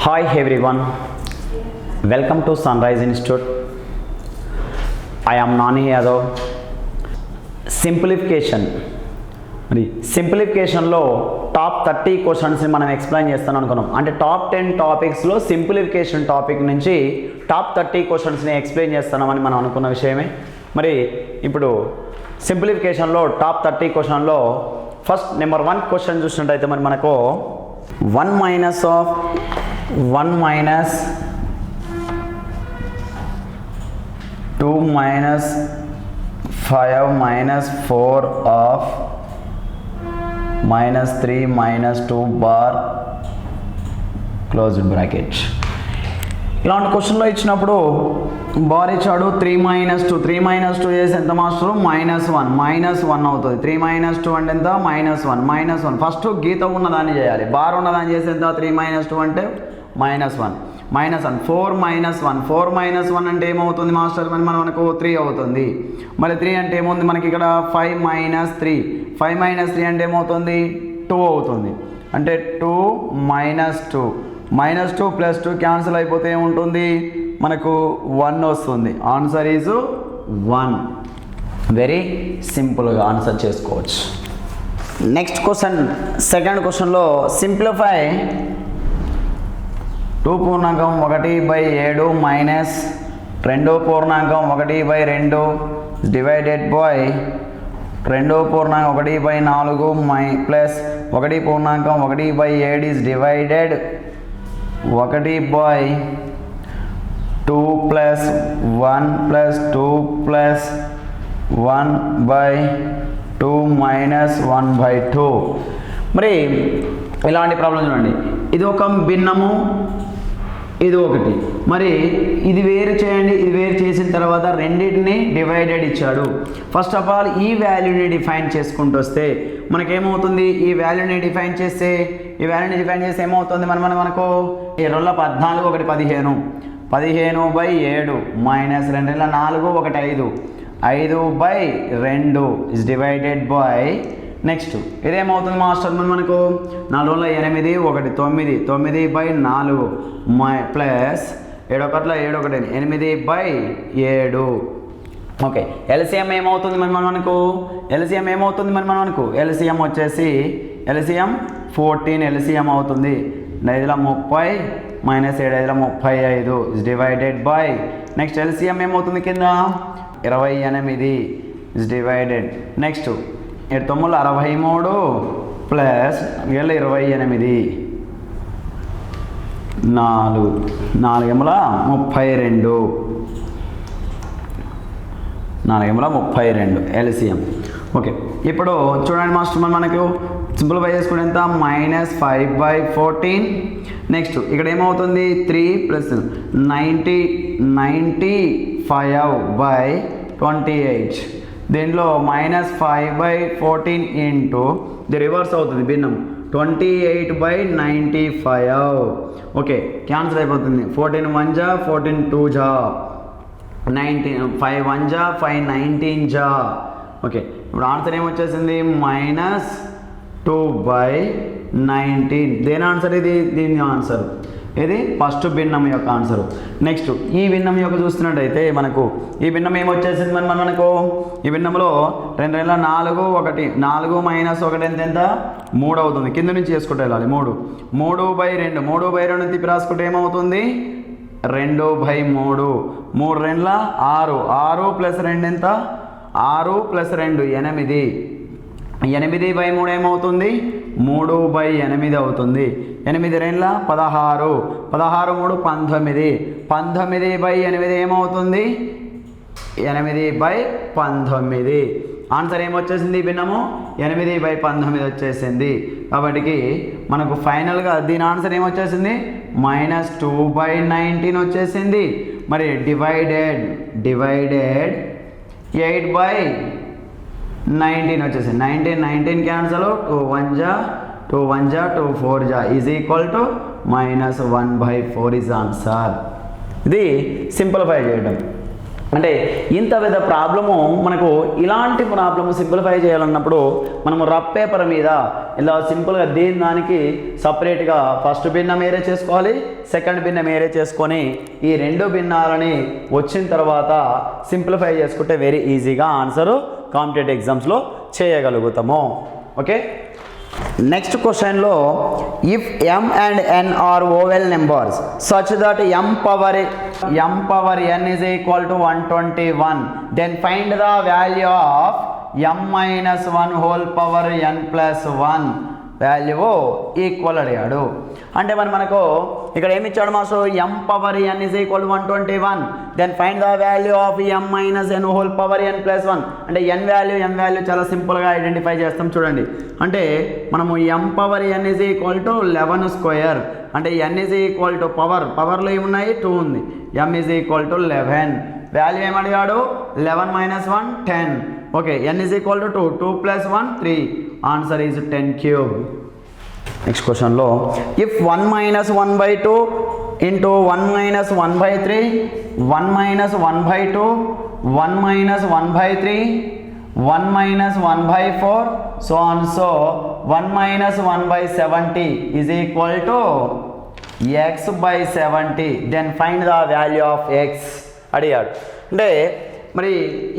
Hi everyone, welcome to Sunrise Institute. I am Nani Yadav. సింప్లిఫికేషన్లో top 30 క్వశ్చన్స్ని మనం explain చేస్తాను అనుకున్నాం. అంటే టాప్ 10 టాపిక్స్లో సింప్లిఫికేషన్ టాపిక్ నుంచి టాప్ 30 క్వశ్చన్స్ని ఎక్స్ప్లెయిన్ చేస్తున్నామని మనం అనుకున్న విషయమే. మరి ఇప్పుడు సింప్లిఫికేషన్లో టాప్ 30 క్వశ్చన్లో ఫస్ట్ నెంబర్ 1 క్వశ్చన్ చూసినట్టయితే మరి మనకు 1 minus 2 minus 5 minus 4 of minus 3 minus 2 bar closed bracket. ఇలాంటి క్వశ్చన్లో ఇచ్చినప్పుడు బార్ ఇచ్చాడు 3 మైనస్ 2 చేసి ఎంత మాస్టర్ -1 అవుతుంది. 3 మైనస్ 2 అంటే ఎంత -1 ఫస్ట్ గీత ఉన్నదాన్ని చేయాలి. బార్ ఉన్నదాన్ని చేసి ఎంత 3 మైనస్ 2 అంటే -1 4 మైనస్ 1 అంటే ఏమవుతుంది మాస్టర్ మనకు 3 అవుతుంది. మరి 3 అంటే ఏముంది మనకి ఇక్కడ 5 మైనస్ 3 అంటే ఏమవుతుంది 2 అవుతుంది. అంటే 2 మైనస్ 2 ప్లస్ 2 క్యాన్సిల్ అయిపోతే ఏముంటుంది మనకు 1 వస్తుంది. Answer is 1. వెరీ సింపుల్గా ఆన్సర్ చేసుకోవచ్చు. నెక్స్ట్ క్వశ్చన్ సెకండ్ క్వశ్చన్లో సింప్లిఫై 2 పూర్ణాంకం 1/7 మైనస్ 2 పూర్ణాంకం 1/2 డివైడెడ్ బై 2 పూర్ణాంకం 1/4 ప్లస్ 1 పూర్ణాంకం 1/7 is divided 1/2 plus 1 plus 2 plus 1/2 minus 1/2. మరి ఇలాంటి ప్రాబ్లం చూడండి. ఇది ఒక భిన్నము, ఇది ఒకటి. మరి ఇది వేరు చేయండి. ఇది వేరు చేసిన తర్వాత రెండింటిని డివైడెడ్ ఇచ్చాడు. ఫస్ట్ ఆఫ్ ఆల్ ఈ వాల్యూని డిఫైన్ చేసుకుంటూ వస్తే మనకేమవుతుంది, ఈ వాల్యూని డిఫైన్ చేస్తే ఏమవుతుంది మనకు 2 14 1 15 15/7 minus 2 4 1 5 5/2 is divided by next ఇదేమవుతుంది మాస్టర్ మనకు 4 8 1 9 9/4 ప్లస్ 7 1 7 1 8/7. ఓకే, ఎల్సిఎం ఏమవుతుంది మనకు ఎల్సిఎం వచ్చేసి ఎల్సిఎం 14 ఎల్సిఎం అవుతుంది. 5 30 minus 7 35 is divided by next LCM ఏమవుతుంది కింద 28 is divided next 7 9 63 plus 28 4 32 LCM. Okay, ఇప్పుడు చూడండి మాస్టర్ మనకు సింప్లిఫై చేసుకుంటే ఎంత -5/14. నెక్స్ట్ ఇక్కడ ఏమవుతుంది 3 ప్లస్ 95/28. దీంట్లో -5/14 ఇంటూ ఇది రివర్స్ అవుతుంది భిన్నం 28/95. ఓకే, క్యాన్సిల్ అయిపోతుంది. 14 1 జా 14 2 జా 19 5 1 జా 5 19 జా. ఓకే, ఇప్పుడు ఆన్సర్ ఏమొచ్చేసింది -2/19. దేని ఆన్సర్ ఇది? దీని ఆన్సర్ ఇది ఫస్ట్ భిన్నం యొక్క ఆన్సర్. నెక్స్ట్ ఈ భిన్నం యొక్క చూస్తున్నట్టయితే మనకు ఈ భిన్నం ఏమొచ్చేసింది మనకు ఈ భిన్నంలో 2 4 1 4 మైనస్ 1 ఎంత 3 అవుతుంది. కింద నుంచి చేసుకుంటూ వెళ్ళాలి. 3/2 తిప్పి రాసుకుంటే ఏమవుతుంది 2/3 3 2 6 6 ప్లస్ 2 ఎంత 6 ప్లస్ 2 8 8/3 ఏమవుతుంది 3/8 అవుతుంది. 8 2 16 16 3 19 19/8 ఏమవుతుంది 8/19. ఆన్సర్ ఏమొచ్చేసింది భిన్నము 8/19 వచ్చేసింది. కాబట్టి మనకు ఫైనల్గా దీని ఆన్సర్ ఏమొచ్చేసింది -2/19 వచ్చేసింది. మరి డివైడెడ్ 8/19 వచ్చేసింది. 19 క్యాన్సల్ 2 1 జా 2 1 జా 2 4 జా is equal to -1/4 is answer. ఇది సింప్లిఫై చేయడం. అంటే ఇంత పెద్ద ప్రాబ్లము మనకు ఇలాంటి ప్రాబ్లము సింప్లిఫై చేయాలన్నప్పుడు మనము రఫ్ పేపర్ మీద ఇలా సింపుల్గా దానికి సపరేట్గా ఫస్ట్ భిన్నం ఏరే చేసుకోవాలి, సెకండ్ భిన్నం ఏరే చేసుకొని ఈ రెండు భిన్నాలని వచ్చిన తర్వాత సింప్లిఫై చేసుకుంటే వెరీ ఈజీగా ఆన్సరు కాంపిటేటివ్ ఎగ్జామ్స్లో చేయగలుగుతాము. ఓకే, నెక్స్ట్ క్వశ్చన్లో if m and n are oval numbers such that m power n is equal to 121, then find the value of m minus 1 whole power n plus 1 value equal అడిగాడు. అంటే మనకు ఇక్కడ ఏమి ఇచ్చాడు master, m power n is equal to 121, then find the value of m minus n whole power n plus 1. అంటే m value చాలా సింపుల్గా identify చేస్తాం చూడండి. అంటే మనము m power n is equal to 11 square, అంటే n is equal to పవర్లో ఏమున్నాయి 2 ఉంది, m is equal to 11. Value ఏమడిగాడు 11 minus 1 10. Okay, n is equal to 2 plus 1 3, answer is 10 cube. Next క్వశ్చన్లో if 1 minus 1/2 into 1 minus 1/3, 1 minus 1/2, 1 minus 1/3, 1 minus 1/4, so on so 1 minus 1/70 is equal to x by 70, then find the value of x అడిగాడు. అంటే మరి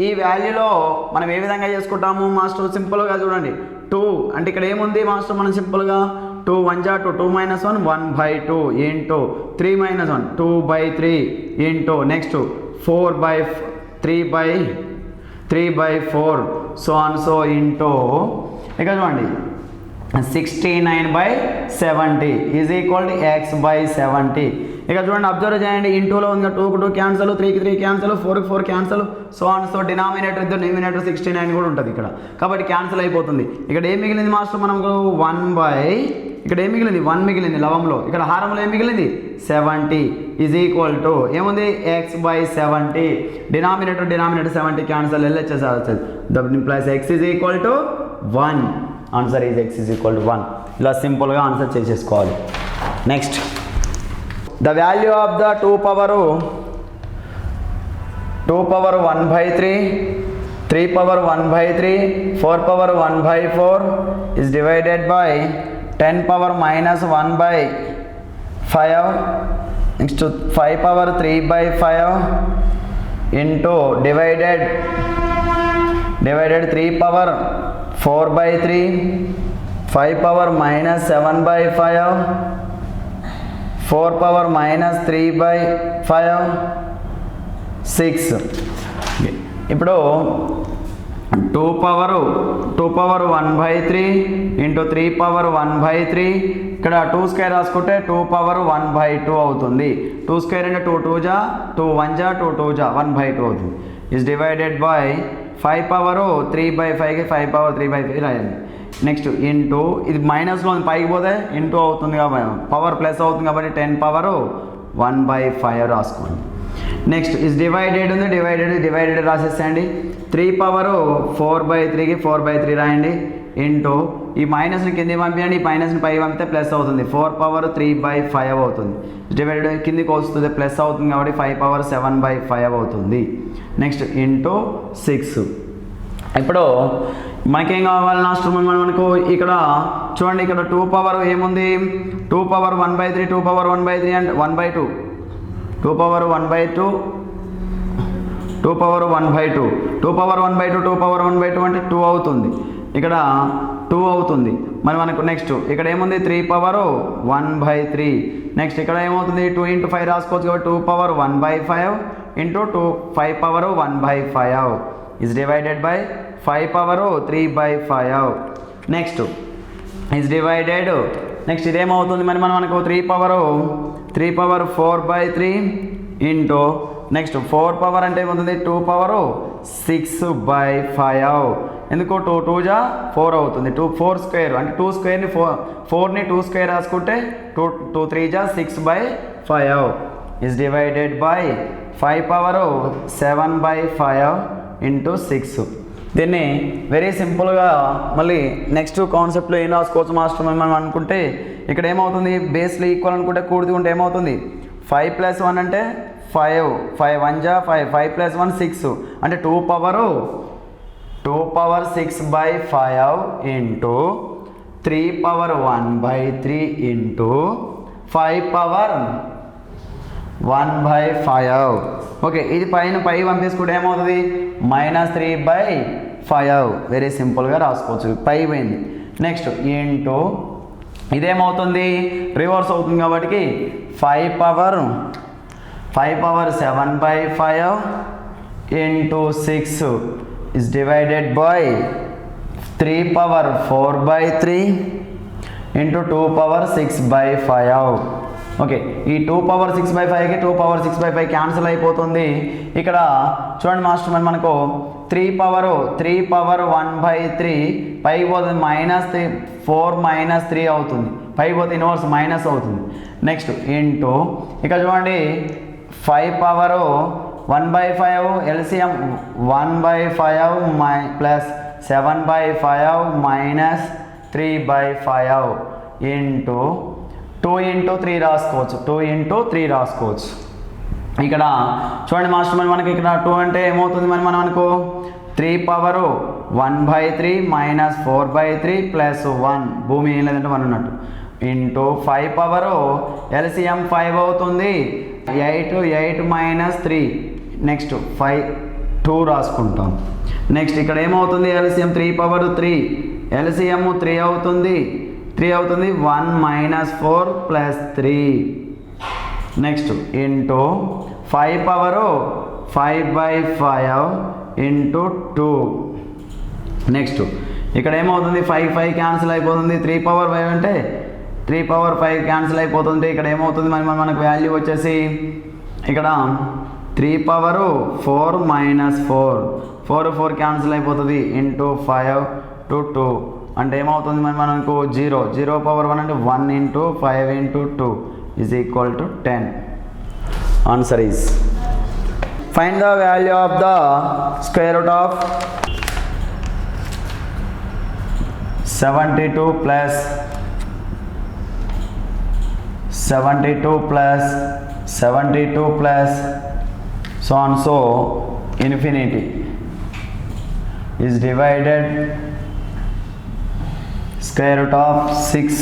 ఈ వాల్యూలో మనం ఏ విధంగా చేసుకుంటాము master, సింపుల్గా చూడండి 2 అంటే ఇక్కడ ఏముంది మాస్టర్, మనం సింపుల్గా 2 1 2 2 minus 1 1/2 into 3 minus 1 2/3 into next 3/4 so on so into ఇక చూడండి 69/70 is equal to x by 70. ఇక చూడండి అబ్జర్వ్ చేయండి, ఇంటూలో ఉంది 2కు 2 క్యాన్సల్, 3కి 3 క్యాన్సల్, 4కి 4 cancel, so on so denominator ఇద్దరు న్యూమినేటర్ 69 కూడా ఉంటుంది ఇక్కడ, కాబట్టి క్యాన్సిల్ అయిపోతుంది. ఇక్కడ ఏం మిగిలింది మాస్టర్ మనకు ఇక్కడ ఏం మిగిలింది 1 మిగిలింది లవంలో, ఇక్కడ హారంలో ఏం మిగిలింది 70 ఈజ్ ఈక్వల్ టు ఏముంది x by 70, denominator 70 cancel LHS that implies x is equal to 1, answer is x is equal to 1. ఇలా సింపుల్గా ఆన్సర్ చేసేసుకోవాలి. Next the value of the 2 power 1/3, 3 power 1/3, 4 power 1/4 is divided by 10 power minus 1/5, next to 5 power 3/5 into divided 3 power 4/3, 5 power minus 7/5, 4 power minus 3/5 6. ఇప్పుడు 2 power 1/3 into 3 power 1/3, ఇక్కడ 2 square రాసుకుంటే 2 power 1/2 అవుతుంది. 2 square అంటే 2 2 జా 2 1 జా 2 2 జా 1/2 అవుతుంది. Is divided by 5 power 3/5కి 5 power 3/5 రాయాలి. నెక్స్ట్ ఇంటూ ఇది మైనస్లో పైకి పోతే ఇంటూ అవుతుంది కాబట్టి పవర్ ప్లస్ అవుతుంది కాబట్టి 10 power 1/5 రాసుకోండి. నెక్స్ట్ ఇస్ డివైడెడ్ ఉంది, డివైడెడ్ రాసేసేయండి. 3 power 4/3కి 4/3 రాయండి ఇంటూ ఈ మైనస్ని కిందికి పంపించండి, ఈ మైనస్ని పైకి పంపితే ప్లస్ అవుతుంది 4 power 3/5 అవుతుంది. డివైడెడ్ కిందికి వస్తుంది ప్లస్ అవుతుంది కాబట్టి 5 power 7/5 అవుతుంది. Next into 6. ఇప్పుడు మనకేం కావాలి లాస్ట్ మనకు ఇక్కడ చూడండి, ఇక్కడ 2 power ఏముంది 2 power 1/3, 2 power 1/3 అంటే 1/2, 2 power 1/2, 2 power 1/2, 2 power 1/2, 2 power 1/2 అంటే 2 అవుతుంది, ఇక్కడ 2 అవుతుంది. మరి మనకు నెక్స్ట్ ఇక్కడ ఏముంది 3 power 1/3, నెక్స్ట్ ఇక్కడ ఏమవుతుంది 2 into 5 రాసుకోవచ్చు కాబట్టి 2 power 1/5 into 5 power 1/5 is divided by 5 power 3/5. Next is divided, next ఇదేమవుతుంది మరి మనకు 3 power 4/3 ఇంటూ నెక్స్ట్ 4 power అంటే ఏమవుతుంది 2 power 6/5. ఎందుకు 2 2 జా 4 అవుతుంది, 4 స్క్వేర్ అంటే 2 స్క్వేర్ని 4ని 2 స్క్వేర్ రాసుకుంటే 2 3 జా 6/5 is divided by 5 power 7/5 into 6. దీన్ని వెరీ సింపుల్గా మళ్ళీ నెక్స్ట్ కాన్సెప్ట్లో ఏం రాసుకోవచ్చు మాస్టర్ మనం అనుకుంటే ఇక్కడ ఏమవుతుంది బేస్లో ఈక్వల్ అనుకుంటే కూడుకుంటే ఏమవుతుంది 5 + 1 అంటే 5 5 1 జా 5 5 ప్లస్ 1 6 అంటే 2 power 6/5 into 3 power 1/3 into 5 power 1/5. Okay, ఇది పైన పై పంపించుకుంటే ఏమవుతుంది -3/5. వెరీ సింపుల్గా రాసుకోవచ్చు, పై పోయింది. నెక్స్ట్ ఇంటూ ఇదేమవుతుంది రివర్స్ అవుతుంది కాబట్టి 5 power 7/5 into 6 is divided by 3 power 4/3 into 2 power 6/5. Okay, ఈ 2 పవర్ 6/5కి 2 పవర్ 6/5 క్యాన్సిల్ అయిపోతుంది. ఇక్కడ చూడండి మాస్టర్, మరి మనకు 3 పవర్ 1/3 పైకి పోతుంది -3 4 -3 అవుతుంది, పైకి పోతే ఇన్వర్స్ మైనస్ అవుతుంది. నెక్స్ట్ ఇంటూ ఇక్కడ చూడండి 5 power 1/5 LCM 1/5 plus 7/5 minus 3/5 into 2 into 3 రాసుకోవచ్చు, 2 ఇంటూ 3 రాసుకోవచ్చు. ఇక్కడ చూడండి మాస్టర్, మరి మనకి ఇక్కడ 2 అంటే ఏమవుతుంది, మరి మనకు 3 పవర్ 1/3 మైనస్ 4/3 ప్లస్ 1 భూమి ఏం లేదంటే 1 ఉన్నట్టు ఇంటూ 5 పవర్ ఎల్సిఎం 5 అవుతుంది 8 మైనస్ 3 నెక్స్ట్ 5 2 రాసుకుంటాం. నెక్స్ట్ ఇక్కడ ఏమవుతుంది ఎల్సిఎం 3 పవర్ 3 ఎల్సిఎం 3 అవుతుంది 1 minus 4 plus 3 next into 5 power 5/5 into 2. Next ఇక్కడ ఏమవుతుంది 5 క్యాన్సిల్ అయిపోతుంది, 3 పవర్ 5 అంటే 3 పవర్ 5 క్యాన్సిల్ అయిపోతుంది. ఇక్కడ ఏమవుతుంది మరి మనకు వాల్యూ వచ్చేసి ఇక్కడ 3 పవర్ 4 మైనస్ 4 క్యాన్సిల్ అయిపోతుంది ఇంటూ 5 to 2 అంటే ఏమవుతుంది మరి మనకు 0 పవర్ 1 అంటే 1 into 5 into 2 is equal to 10. Answer is find the value of the square root of 72 plus 72 plus so on so infinity is divided square root of 6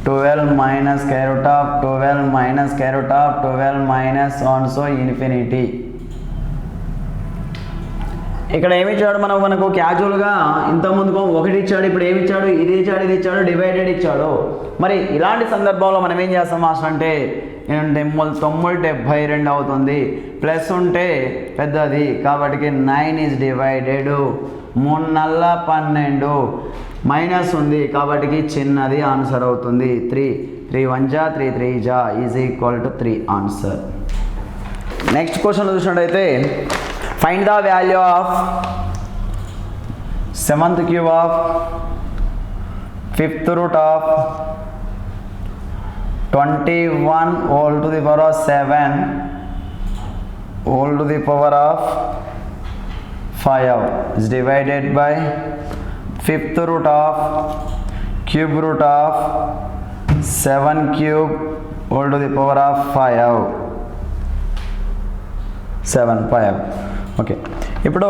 12 minus square root of 12 minus square root of 12 minus on so infinity. ఇక్కడ ఏమి ఇచ్చాడు మనకు క్యాజువల్గా ఇంతకుముందుకు 1 ఇచ్చాడు, ఇప్పుడు ఏమి ఇచ్చాడు, ఇది ఇచ్చాడు డివైడెడ్ ఇచ్చాడు. మరి ఇలాంటి సందర్భంలో మనం ఏం చేస్తాం మాస్టర్ అంటే 972 అవుతుంది, ప్లస్ ఉంటే పెద్దది కాబట్టి 9 ఈజ్ డివైడెడ్ 3 నల్ల 12 మైనస్ ఉంది కాబట్టి చిన్నది ఆన్సర్ అవుతుంది 3 1 జా 3 జా is equal to 3 answer. Next question చూసినట్టయితే find the value of 7th cube of 5th root of 21 whole to the power of 7 whole to the power of 5 is divided by 5th root of cube root of 7 cube whole to the power of 5 okay. ఇప్పుడు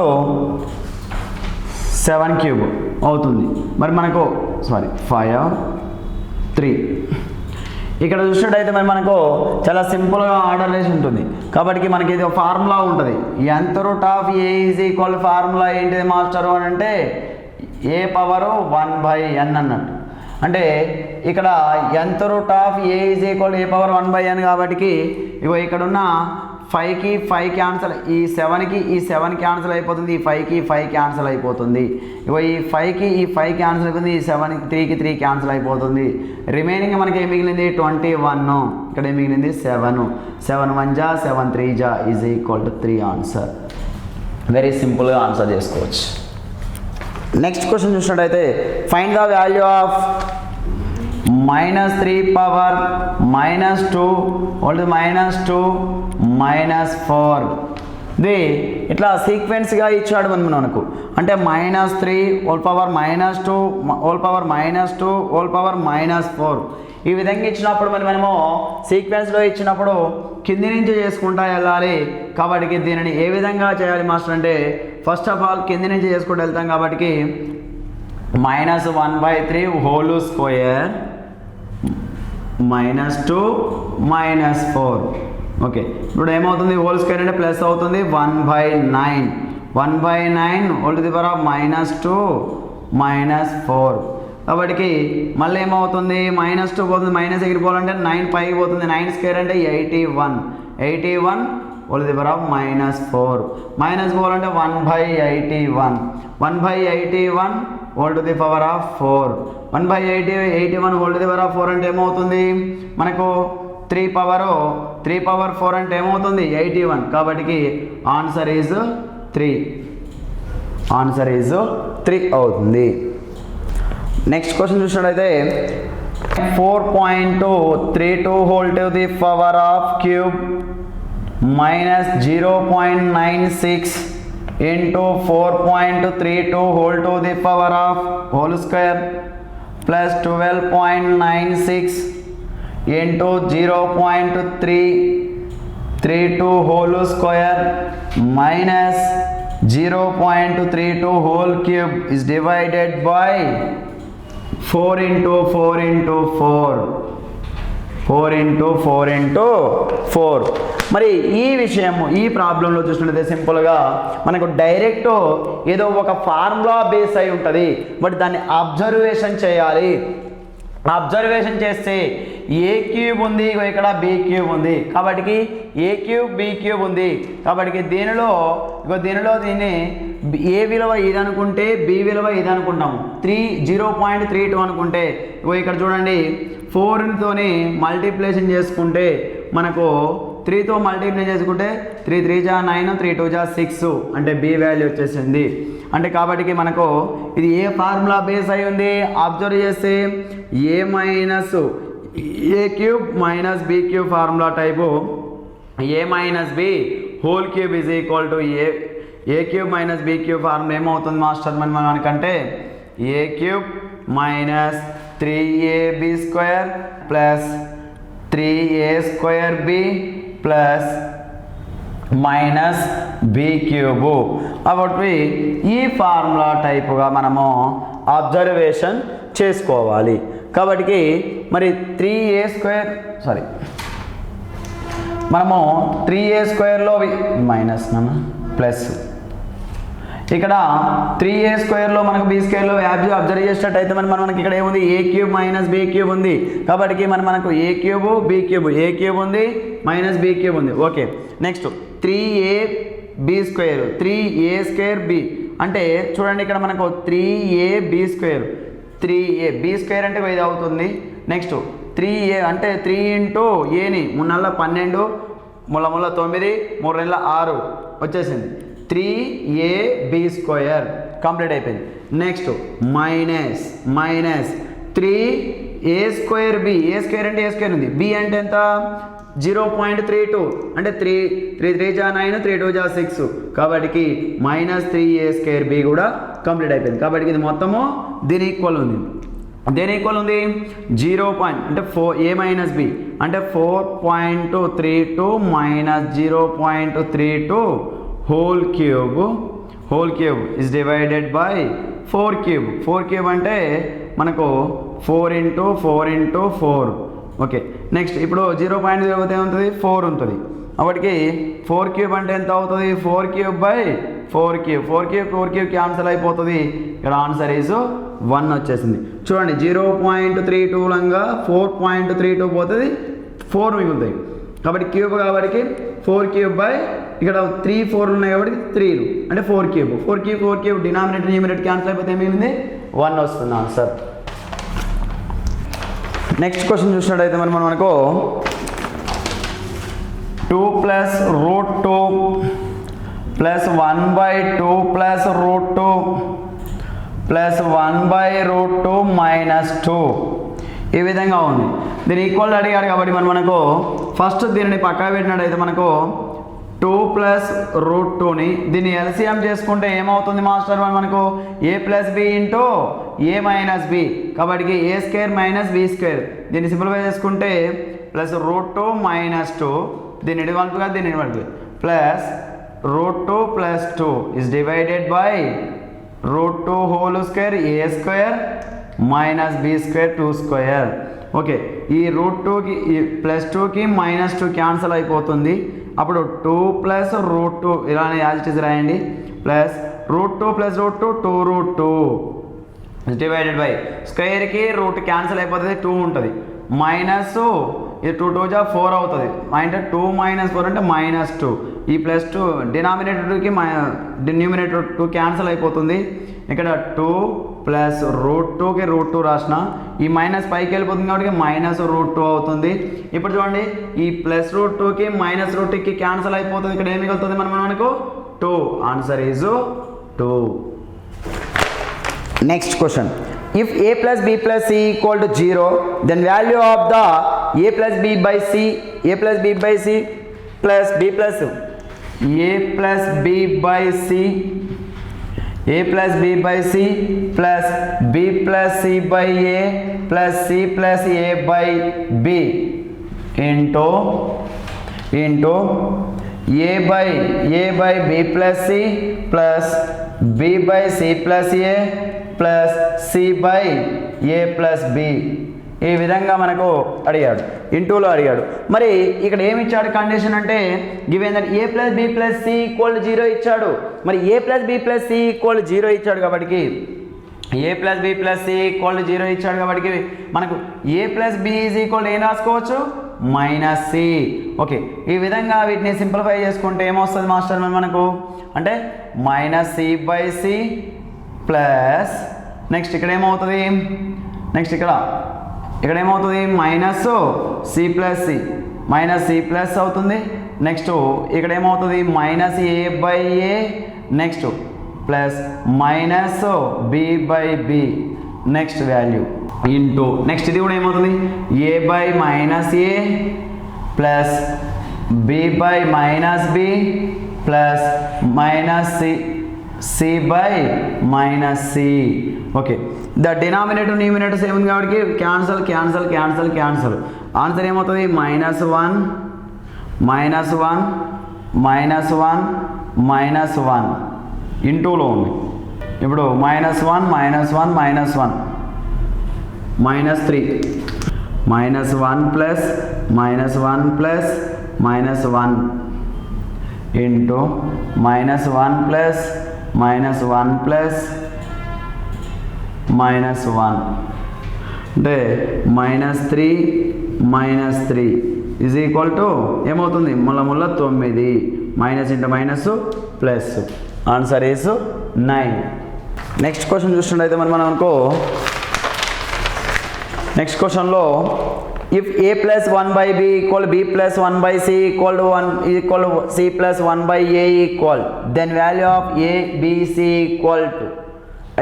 7 cube అవుతుంది, మరి మనకు 5 3 ఇక్కడ చూసినట్టయితే మరి మనకు చాలా సింపుల్గా ఆర్డర్ వేసి ఉంటుంది కాబట్టి మనకి ఇది ఒక ఫార్ములా ఉంటుంది. nth root of A is equal formula ఏంటిది మాస్టర్ అని అంటే ఏ పవర్ 1/n అన్నట్టు. అంటే ఇక్కడ nth root of A is equal A power 1/n కాబట్టి ఇగో ఇక్కడ ఉన్న 5కి 5 క్యాన్సల్, ఈ 7కి ఈ 7 క్యాన్సల్ అయిపోతుంది, ఈ 5కి 5 క్యాన్సల్ అయిపోతుంది, ఇగో ఈ 5కి ఈ 5 క్యాన్సల్ అయిపోతుంది, ఈ 7కి 3కి 3 క్యాన్సల్ అయిపోతుంది. రిమైనింగ్ మనకి ఏం మిగిలింది 21, ఇక్కడ ఏం మిగిలింది 7 1 జా 7 3 జా is equal to 3 answer. Very సింపుల్గా ఆన్సర్ చేసుకోవచ్చు. నెక్స్ట్ క్వశ్చన్ చూసినట్టయితే find the value of -3 power -2 old -2 -4 ఇది ఇట్లా సీక్వెన్స్గా ఇచ్చాడు మనకు. అంటే -3 whole power -2 whole power -2 whole power -4 ఈ విధంగా ఇచ్చినప్పుడు మనము సీక్వెన్స్లో ఇచ్చినప్పుడు కింది నుంచి చేసుకుంటా వెళ్ళాలి. కాబట్టి దీనిని ఏ విధంగా చేయాలి మాస్టర్ అంటే ఫస్ట్ ఆఫ్ ఆల్ కింది నుంచి చేసుకుంటూ వెళ్తాం. కాబట్టి -1/3 హోల్ స్క్వేర్ -2 -4. ఓకే, ఇప్పుడు ఏమవుతుంది హోల్ స్క్వేర్ అంటే ప్లస్ అవుతుంది 1/9 whole to the power of -2 -4. కాబట్టి మళ్ళీ ఏమవుతుంది -2 పోతుంది, మైనస్ ఎగిరిపోవాలంటే 9 పైకి పోతుంది, 9 స్క్వేర్ అంటే 81 whole to the power of -4 minus పోవాలంటే 1/81 whole to the power of 4 1/81 whole to the power of 4 అంటే ఏమవుతుంది మనకు 3 పవర్ 4 అంటే ఏమవుతుంది 81. కాబట్టి ఆన్సర్ ఈజ్ 3 అవుతుంది. నెక్స్ట్ క్వశ్చన్ చూసినట్లయితే 4.32 whole to the power of cube -0.96 into 4.32 whole to the power of whole square plus 12.96 into 0.332 whole square minus 0.32 whole cube is divided by 4 into 4 into 4 మరి ఈ విషయము ఈ ప్రాబ్లంలో చూసినట్లయితే సింపుల్గా మనకు డైరెక్ట్ ఏదో ఒక ఫార్ములా బేస్ అయి ఉంటుంది, బట్ దాన్ని అబ్జర్వేషన్ చేయాలి. అబ్జర్వేషన్ చేస్తే ఏ క్యూబ్ ఉంది, ఇక్కడ బి క్యూబ్ ఉంది, కాబట్టి ఏ క్యూబ్ బి క్యూబ్ ఉంది. కాబట్టి దీనిలో దీన్ని ఏ విలువ ఇది అనుకుంటే బి విలువ ఇది అనుకుంటాము. 0.32 అనుకుంటే ఇక్కడ చూడండి 4తోని మల్టిప్లికేషన్ చేసుకుంటే మనకు 3తో మల్టిప్లికేషన్ చేసుకుంటే 3 3 జా 9 3 2 జా 6 అంటే బి వాల్యూ వచ్చేసింది. అంటే కాబట్టి మనకు ఇది ఏ ఫార్ములా బేస్ అయి ఉంది అబ్జర్వ్ చేస్తే a cube minus b cube formula type a minus b whole cube is equal to a cube minus b cube formula ఏమవుతుంది మాస్టర్ మనకంటే a cube minus 3ab square plus 3a square b plus minus b cube. కాబట్టి ఈ formula టైపుగా మనము observation చేసుకోవాలి. కాబట్టి మరి 3a square మనము 3a స్క్వేర్లో minus plus ఇక్కడ 3a స్క్వేర్లో మనకు బి స్క్వేర్లో యాబ్జీ అబ్జర్వ్ చేసేటట్టయితే మనకి ఇక్కడ ఏముంది a cube minus b cube ఉంది. కాబట్టి మనకు a cube b cube a cube ఉంది మైనస్ బి క్యూబ్ ఉంది. Okay, next 3ab square 3a square b అంటే చూడండి ఇక్కడ మనకు 3ab స్క్వేర్ 3ab స్క్వేర్ అంటే ఇది అవుతుంది. నెక్స్ట్ 3a అంటే 3 ఇంటూ ఏని 3 నెలల 12 3 9 3 నెలల 6 వచ్చేసింది 3ab స్క్వేర్ కంప్లీట్ అయిపోయింది. Next minus 3a square b a square అంటే ఏ స్క్వేర్ ఉంది, బి అంటే ఎంత 0.32 అంటే 3 3 జా 9 3 2 జా 6 కాబట్టి మైనస్ 3a స్క్వేర్ బి కూడా కంప్లీట్ అయిపోయింది. కాబట్టి ఇది మొత్తము దీని ఈక్వల్ ఉంది. దేని ఈక్వల్ ఉంది 0 అంటే 4a మైనస్ బి అంటే 4.32 minus 0.32 whole cube is divided by 4 cube అంటే మనకు 4 into 4. ఓకే, నెక్స్ట్ ఇప్పుడు 0.0 ఏమవుతుంది 4 ఉంటుంది. కాబట్టి 4 క్యూబ్ అంటే ఎంత అవుతుంది 4 క్యూబ్ బై 4 క్యూబ్ క్యాన్సల్ అయిపోతుంది. ఇక్కడ ఆన్సర్ ఈజ్ 1 వచ్చేసింది. చూడండి 0.32 లంగా 4.32 పోతుంది 4 మిగులుతాయి. కాబట్టి క్యూబ్ కాబట్టి 4 క్యూబ్ బై ఇక్కడ 3 4 ఉన్నాయి కాబట్టి 3 అంటే 4 క్యూబ్ డినామినేటర్ న్యూమరేటర్ క్యాన్సల్ అయిపోతే మిగిలింది 1 వస్తుంది ఆన్సర్. నెక్స్ట్ క్వశ్చన్ చూసినట్టయితే మనకు 2 + √2 + 1/2 + √2 + 1/√2 - 2 ఈ విధంగా ఉంది. దీని ఈక్వల్ అడిగాడు కాబట్టి మనకు ఫస్ట్ దీనిని పక్కన పెట్టినట్టయితే మనకు 2 ప్లస్ రూట్ 2ని దీన్ని ఎల్సిఎం చేసుకుంటే ఏమవుతుంది మాస్టర్ మనకు a plus b into a minus b కాబట్టి a square minus b square దీన్ని సింప్లిఫై చేసుకుంటే ప్లస్ రూట్ 2 మైనస్ 2 దీన్ని ఇడివల్పుగా దీన్ని ఇడివల్పు plus root 2 plus 2 is divided by root 2 whole square a square minus b square 2 square okay ఈ root 2కి ప్లస్ 2కి మైనస్ 2 క్యాన్సల్ అయిపోతుంది అప్పుడు 2 ప్లస్ రూట్ 2 ఇలానే యాజ్ ఇట్ ఇస్ రాయండి plus root 2 plus root 2 2 root 2 divided by స్క్వేర్కి root cancel అయిపోతుంది 2 ఉంటుంది మైనస్ ఇది 2 2 జా 4 అవుతుంది అంటే 2 మైనస్ 4 అంటే మైనస్ 2 ఈ ప్లస్ 2 డినామినేటర్కి న్యూమినేటర్ 2 క్యాన్సల్ అయిపోతుంది ఇక్కడ 2 ప్లస్ రూట్ 2కి రూట్ 2 రాసిన ఈ మైనస్ పైకి వెళ్ళిపోతుంది కాబట్టి మైనస్ రూట్ 2 అవుతుంది ఇప్పుడు చూడండి ఈ ప్లస్ రూట్ 2కి మైనస్ రూట్ 2కి క్యాన్సల్ అయిపోతుంది ఇక్కడ ఏమి మిగులుతుంది మనకు 2 answer is 2 next question if a plus b plus c equal to 0 then value of the a plus b by c a plus b by c plus b plus a plus b by c a plus b by c plus b plus c by a plus c plus a by b into a by b plus c plus b by c plus a plus c by a plus b ఈ విధంగా మనకు అడిగాడు ఇంటూలో అడిగాడు మరి ఇక్కడ ఏమి ఇచ్చాడు condition అంటే given that a plus b plus c equal 0 ఇచ్చాడు మరి a plus b plus c equal 0 ఇచ్చాడు కాబట్టి a plus b plus c equal 0 ఇచ్చాడు కాబట్టి మనకు a plus b is equal ఏం రాసుకోవచ్చు మైనస్ సి ఓకే ఈ విధంగా వీటిని సింప్లిఫై చేసుకుంటే ఏమొస్తుంది మాస్టర్ మనకు అంటే minus c by c plus next ఇక్కడ ఏమవుతుంది నెక్స్ట్ ఇక్కడ ఏమవుతుంది minus c plus c minus c plus అవుతుంది నెక్స్ట్ ఇక్కడ ఏమవుతుంది minus a by a next plus minus b by b next value into next ఇది కూడా ఏమవుతుంది a by minus a plus b by minus b plus minus c c by minus c okay the denominator numerator same ఉంది కాబట్టి cancel cancel cancel cancel answer ఏమవుతుంది -1 -1 -1 ఇంటూలో ఉంది ఇప్పుడు -1 -1 -1 -3 -1 plus -1 plus -1 into -1 plus -1 plus -1 అంటే -3 is equal to ఏమవుతుంది ముళ్ళ 9 minus into minus plus answer is 9 next question చూస్తుంటే మనం అనుకో నెక్స్ట్ క్వశ్చన్లో if a plus 1 by b equal b plus 1 by c equal to 1 equal to c plus 1 by a equal then value of a b c equal to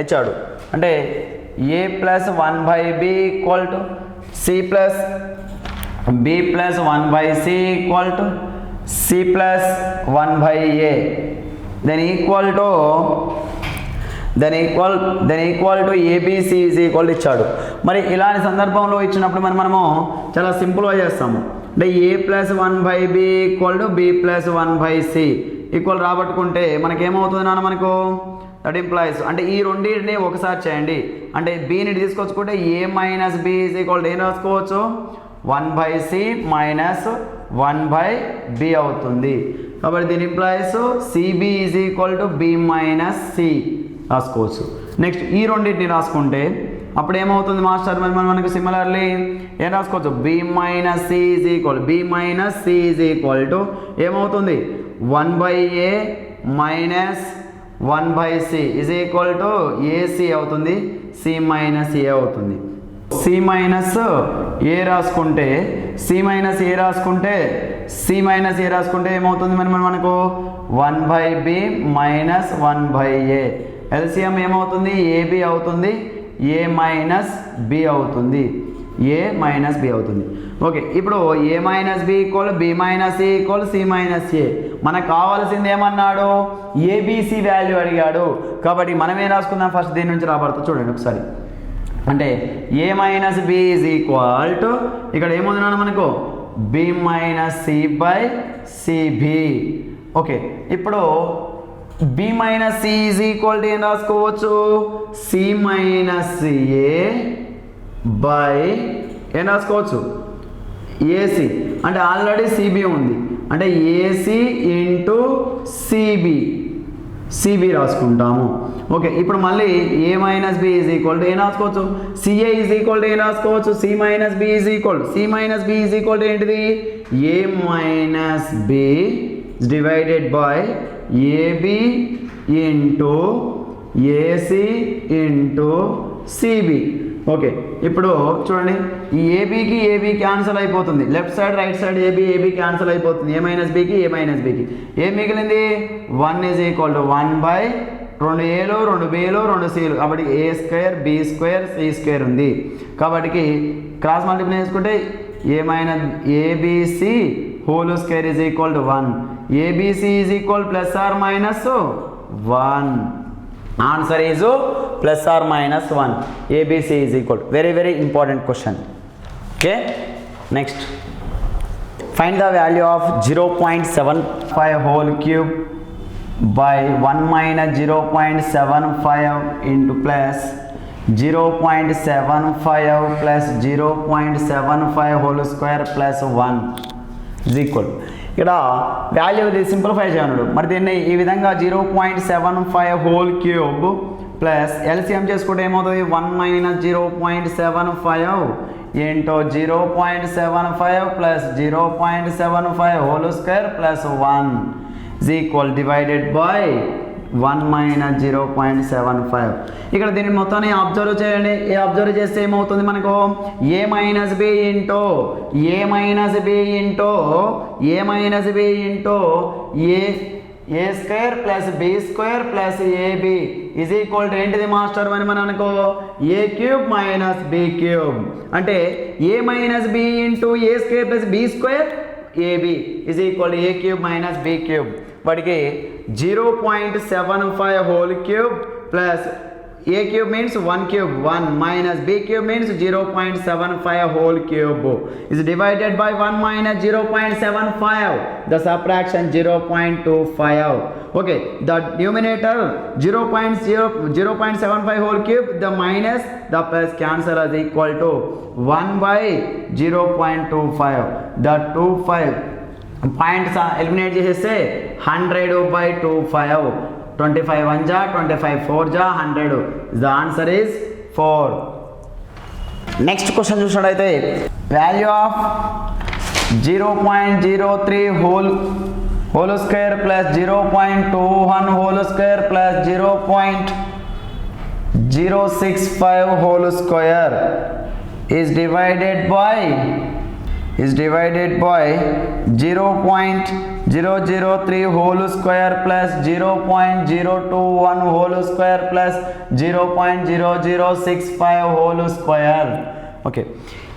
ఇచ్చాడు అంటే a plus 1 by b equal to c plus b plus 1 by c equal to c plus 1 by a then equal to ABC is equal to ఇచ్చాడు మరి ఇలాంటి సందర్భంలో ఇచ్చినప్పుడు మనము చాలా సింపుల్గా చేస్తాము అంటే a plus 1 by b equal to b plus 1 by c equal రాబట్టుకుంటే మనకేమవుతుంది నాన్న మనకు దట్ ఇంప్లాయిస్ అంటే ఈ రెండింటిని ఒకసారి చేయండి అంటే బీని తీసుకొచ్చుకుంటే a minus b is equal to ఏం రాసుకోవచ్చు 1 by c minus 1 by b అవుతుంది కాబట్టి దీని implies c b is equal to b minus c రాసుకోవచ్చు నెక్స్ట్ ఈ రెండింటిని రాసుకుంటే అప్పుడు ఏమవుతుంది మాస్టర్ మనకు సిమిలర్లీ ఏం రాసుకోవచ్చు b minus c is equal to ఏమవుతుంది 1 by a minus 1 by c is equal to a c అవుతుంది సి మైనస్ ఏ అవుతుంది సి మైనస్ ఏ రాసుకుంటే ఏమవుతుంది మనకు 1 by b minus 1 by a LCM ఏమవుతుంది ఏబి అవుతుంది ఏ మైనస్ బి అవుతుంది ఓకే ఇప్పుడు a minus b equal b minus a equal c minus a మనకు కావాల్సింది ఏమన్నాడు, ఏబిసి వాల్యూ అడిగాడు. కాబట్టి మనం ఏం రాసుకుందాం, ఫస్ట్ దీని నుంచి రాబడుతుంది చూడండి ఒకసారి. అంటే a minus b is equal to, ఇక్కడ ఏముంది నాన్న మనకు, b minus c by c b. Okay, ఇప్పుడు b minus c is equal to ఏం రాసుకోవచ్చు, సి మైనస్ ఏ బై ఏం రాసుకోవచ్చు, ఏసి. అంటే ఆల్రెడీ సిబి ఉంది, అంటే ఏసి ఇంటూ సిబి రాసుకుంటాము. ఓకే, ఇప్పుడు మళ్ళీ a minus b is equal to ఏం రాసుకోవచ్చు, సిఏ ఈజ్ ఈక్వల్ టు ఏం రాసుకోవచ్చు, c minus b is equal to ఏంటిది, a minus b divided by a b into a c into c b. Okay, ఇప్పుడు చూడండి, ఈ ఏబికి ఏబి క్యాన్సిల్ అయిపోతుంది, left side right side a b cancel అయిపోతుంది, ఏ మైనస్ బికి ఏం మిగిలింది, 1 ఈజ్ ఈక్వల్ టు 1 బై 2 ఏలు 2 బిలు 2 సిలు, కాబట్టి a square b square c square ఉంది. కాబట్టి క్రాస్ మల్టిప్లై చేసుకుంటే a minus a b c whole square is equal to 1, a b c is equal plus or minus 1. Answer is plus or minus 1. A b c is equal, very important question. Okay, next find the value of 0.75 whole cube by 1 minus 0.75 into plus 0.75 plus 0.75 whole square plus 1 is equal. ఇక్కడ value simplify చేయనుడు, మరి దీన్ని ఈ విధంగా 0.75 whole cube plus LCM చేసుకుంటే ఏమవుతుంది, 1 minus 0.75 into 0.75 plus 0.75 whole square plus 1 is equal divided by 1 minus 0.75. ఇక్కడ దీన్ని మొత్తాన్ని అబ్జర్వ్ చేయండి. అబ్జర్వ్ చేస్తే ఏమవుతుంది మనకు, a minus b into a square plus b square plus a b is equal to ఏంటిది మాస్టర్ అని మనం అనుకో, a cube minus b cube. అంటే a minus b into a square plus b square a b is equal to a cube minus b cube. వాటికి 0.75 whole cube plus a cube means 1 cube 1 minus b cube means 0.75 whole cube is divided by 1 minus 0.75, the subtraction 0.25. Okay, the numerator 0.75 whole cube, the minus the plus cancel is equal to 1 by 0.25. The 25 points eliminate చేస్తే 100 by 25, 25 1 ja 25 4 ja 100. The answer is 4. Next question చూసినట్లయితే value of 0.03 whole square plus 0.21 whole square plus 0.065 whole square is divided by 0.003 whole square plus 0.021 whole square plus 0.0065 whole square. Okay,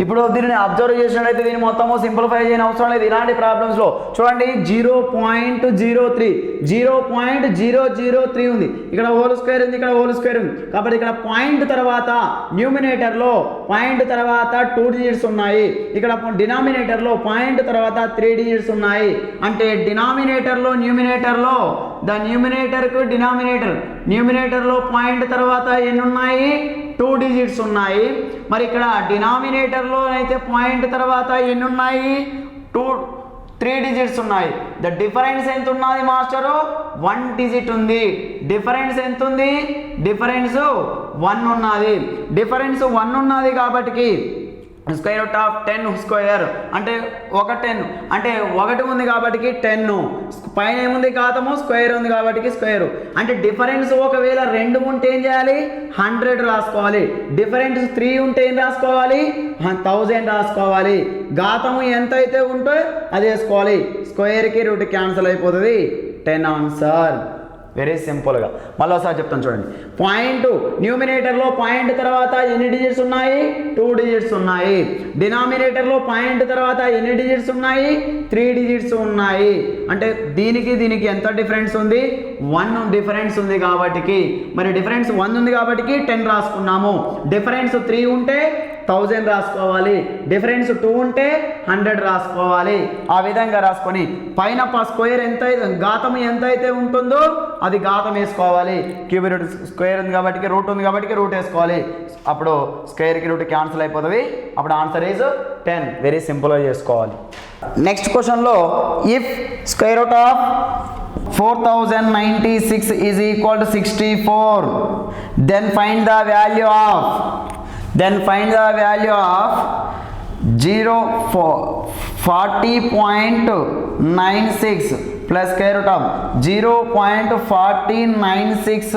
ఇప్పుడు దీనిని observe చేసినట్లయితే దీన్ని మొత్తము simplify చేయని అవసరం లేదు. ఇలాంటి ప్రాబ్లమ్స్లో చూడండి 0.03 ఉంది, ఇక్కడ హోల్ స్క్వేర్ ఉంది, ఇక్కడ హోల్ స్క్వేర్ ఉంది. కాబట్టి ఇక్కడ పాయింట్ తర్వాత న్యూమినేటర్లో పాయింట్ తర్వాత 2 డిజిట్స్ ఉన్నాయి, ఇక్కడ డినామినేటర్లో పాయింట్ తర్వాత 3 డిజిట్స్ ఉన్నాయి. అంటే డినామినేటర్లో న్యూమినేటర్లో ద న్యూమినేటర్కు న్యూమినేటర్లో పాయింట్ తర్వాత ఎన్ని ఉన్నాయి, 2 డిజిట్స్ ఉన్నాయి. మరి ఇక్కడ డినామినేటర్లో అయితే పాయింట్ తర్వాత ఎన్ని ఉన్నాయి, 3 డిజిట్స్ ఉన్నాయి. ద డిఫరెన్స్ ఎంత ఉన్నది మాస్టరు, 1 డిజిట్ ఉంది. డిఫరెన్స్ ఎంత ఉంది, డిఫరెన్స్ 1 ఉన్నది. డిఫరెన్స్ 1 ఉన్నది కాబట్టి స్క్వేర్ రూట్ ఆఫ్ 10 స్క్వేర్ అంటే 10 అంటే 1 ఉంది కాబట్టి 10, పైన ఏముంది ఘాతము స్క్వేర్ ఉంది కాబట్టి స్క్వేర్. అంటే డిఫరెన్స్ ఒకవేళ 2 ఉంటే ఏం చేయాలి, 100 రాసుకోవాలి. డిఫరెన్స్ 3 ఉంటే ఏం రాసుకోవాలి, 1000 రాసుకోవాలి. ఘాతము ఎంత అయితే ఉంటే అది వేసుకోవాలి. స్క్వేర్కి రూట్ క్యాన్సిల్ అయిపోతుంది, 10 ఆన్సర్. వెరీ సింపుల్గా మళ్ళీ ఒకసారి చెప్తాను చూడండి. పాయింట్ న్యూమినేటర్లో పాయింట్ తర్వాత ఎన్ని డిజిట్స్ ఉన్నాయి, 2 డిజిట్స్ ఉన్నాయి. డినామినేటర్లో పాయింట్ తర్వాత ఎన్ని డిజిట్స్ ఉన్నాయి, 3 డిజిట్స్ ఉన్నాయి. అంటే దీనికి ఎంత డిఫరెన్స్ ఉంది 1 డిఫరెన్స్ ఉంది కాబట్టి మరి డిఫరెన్స్ 1 ఉంది కాబట్టి 10 రాసుకున్నాము డిఫరెన్స్ 3 ఉంటే 1000 రాసుకోవాలి డిఫరెన్స్ 2 ఉంటే 100 రాసుకోవాలి ఆ విధంగా రాసుకొని పైన స్క్వేర్ ఘాతం ఎంత అయితే ఉంటుందో అది ఘాతం వేసుకోవాలి క్యూబిక్ రూట్ స్క్వేర్ ఉంది కాబట్టి రూట్ ఉంది కాబట్టి రూట్ వేసుకోవాలి అప్పుడు స్క్వేర్కి రూట్ క్యాన్సిల్ అయిపోతుంది అప్పుడు ఆన్సర్ ఈజ్ 10 వెరీ సింపుల్గా చేసుకోవాలి నెక్స్ట్ క్వశ్చన్లో if square root of 4096 is equal to 64 then find the value of 40.96 plus square root of 0.4096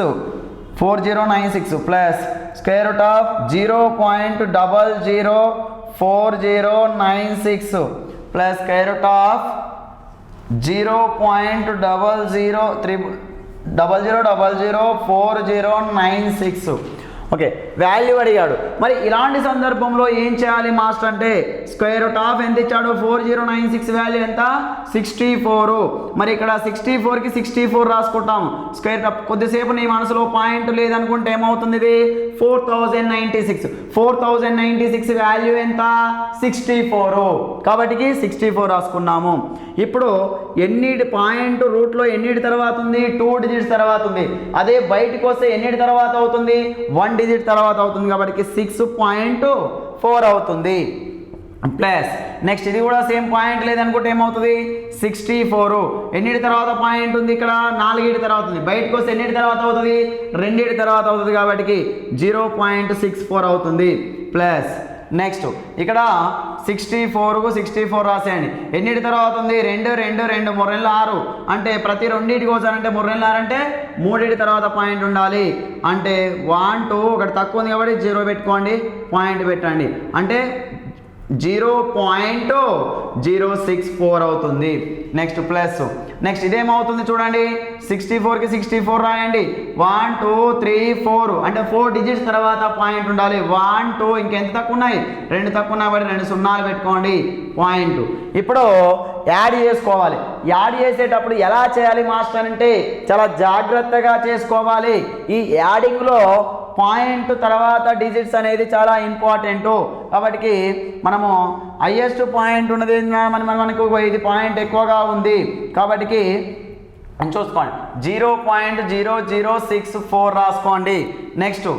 4096 plus square root of 0.004096 plus square root of 0.00004096 okay value అడిగాడు మరి ఇలాంటి సందర్భంలో ఏం చేయాలి మాస్టర్ అంటే స్క్వేర్ రూట్ ఆఫ్ ఎంత ఇచ్చాడు 4096 వాల్యూ ఎంత 64 మరి ఇక్కడ 64కి 64 రాసుకుంటాం స్క్వేర్ కొద్దిసేపు నీ మనసులో పాయింట్ లేదనుకుంటే ఏమవుతుంది ఇది 4096 వాల్యూ ఎంత 64 కాబట్టి 64 రాసుకున్నాము ఇప్పుడు ఎన్నిటి పాయింట్ రూట్లో ఎన్నిటి తర్వాత ఉంది 2 డిజిట్స్ తర్వాత ఉంది అదే బయటికి వస్తే ఎన్నిటి తర్వాత అవుతుంది 1 డిజిట్ తర్వాత అవుతుంది కాబట్టి 6.4 అవుతుంది ప్లస్ నెక్స్ట్ ఇది కూడా సేమ్ పాయింట్ లేదనుకుంటే ఏమవుతుంది 64 ఎన్నిటి తర్వాత పాయింట్ ఉంది ఇక్కడ 4 తర్వాత ఉంది బయటకు వస్తే ఎన్నిటి తర్వాత అవుతుంది 2 తర్వాత అవుతుంది కాబట్టి 0.64 అవుతుంది ప్లస్ నెక్స్ట్ ఇక్కడ 64కు 64 రాసేయండి ఎన్నిటి తర్వాత ఉంది 2 3 6 అంటే ప్రతి రెండింటికి వచ్చారంటే 3 6 అంటే 3 తర్వాత పాయింట్ ఉండాలి అంటే 1 2 ఒకటి తక్కువ ఉంది కాబట్టి 0 పెట్టుకోండి పాయింట్ పెట్టండి అంటే 0.064 అవుతుంది నెక్స్ట్ ప్లస్ నెక్స్ట్ ఇదేమవుతుంది చూడండి 64కి 64 రాయండి 1 2 3 4 అంటే 4 డిజిట్స్ తర్వాత పాయింట్ ఉండాలి 1 2 ఇంకెంత తక్కువ ఉన్నాయి 2 తక్కువ ఉన్నాయి కాబట్టి 2 సున్నాలు పెట్టుకోండి పాయింట్ ఇప్పుడు యాడ్ చేసుకోవాలి యాడ్ చేసేటప్పుడు ఎలా చేయాలి మాస్టర్ అంటే చాలా జాగ్రత్తగా చేసుకోవాలి ఈ యాడింగ్లో పాయింట్ తర్వాత డిజిట్స్ అనేది చాలా ఇంపార్టెంట్ కాబట్టి మనము హైయెస్ట్ పాయింట్ ఉన్నది మనకు ఇది పాయింట్ ఎక్కువగా ఉంది కాబట్టి చూసుకోండి 0.0064 రాసుకోండి నెక్స్ట్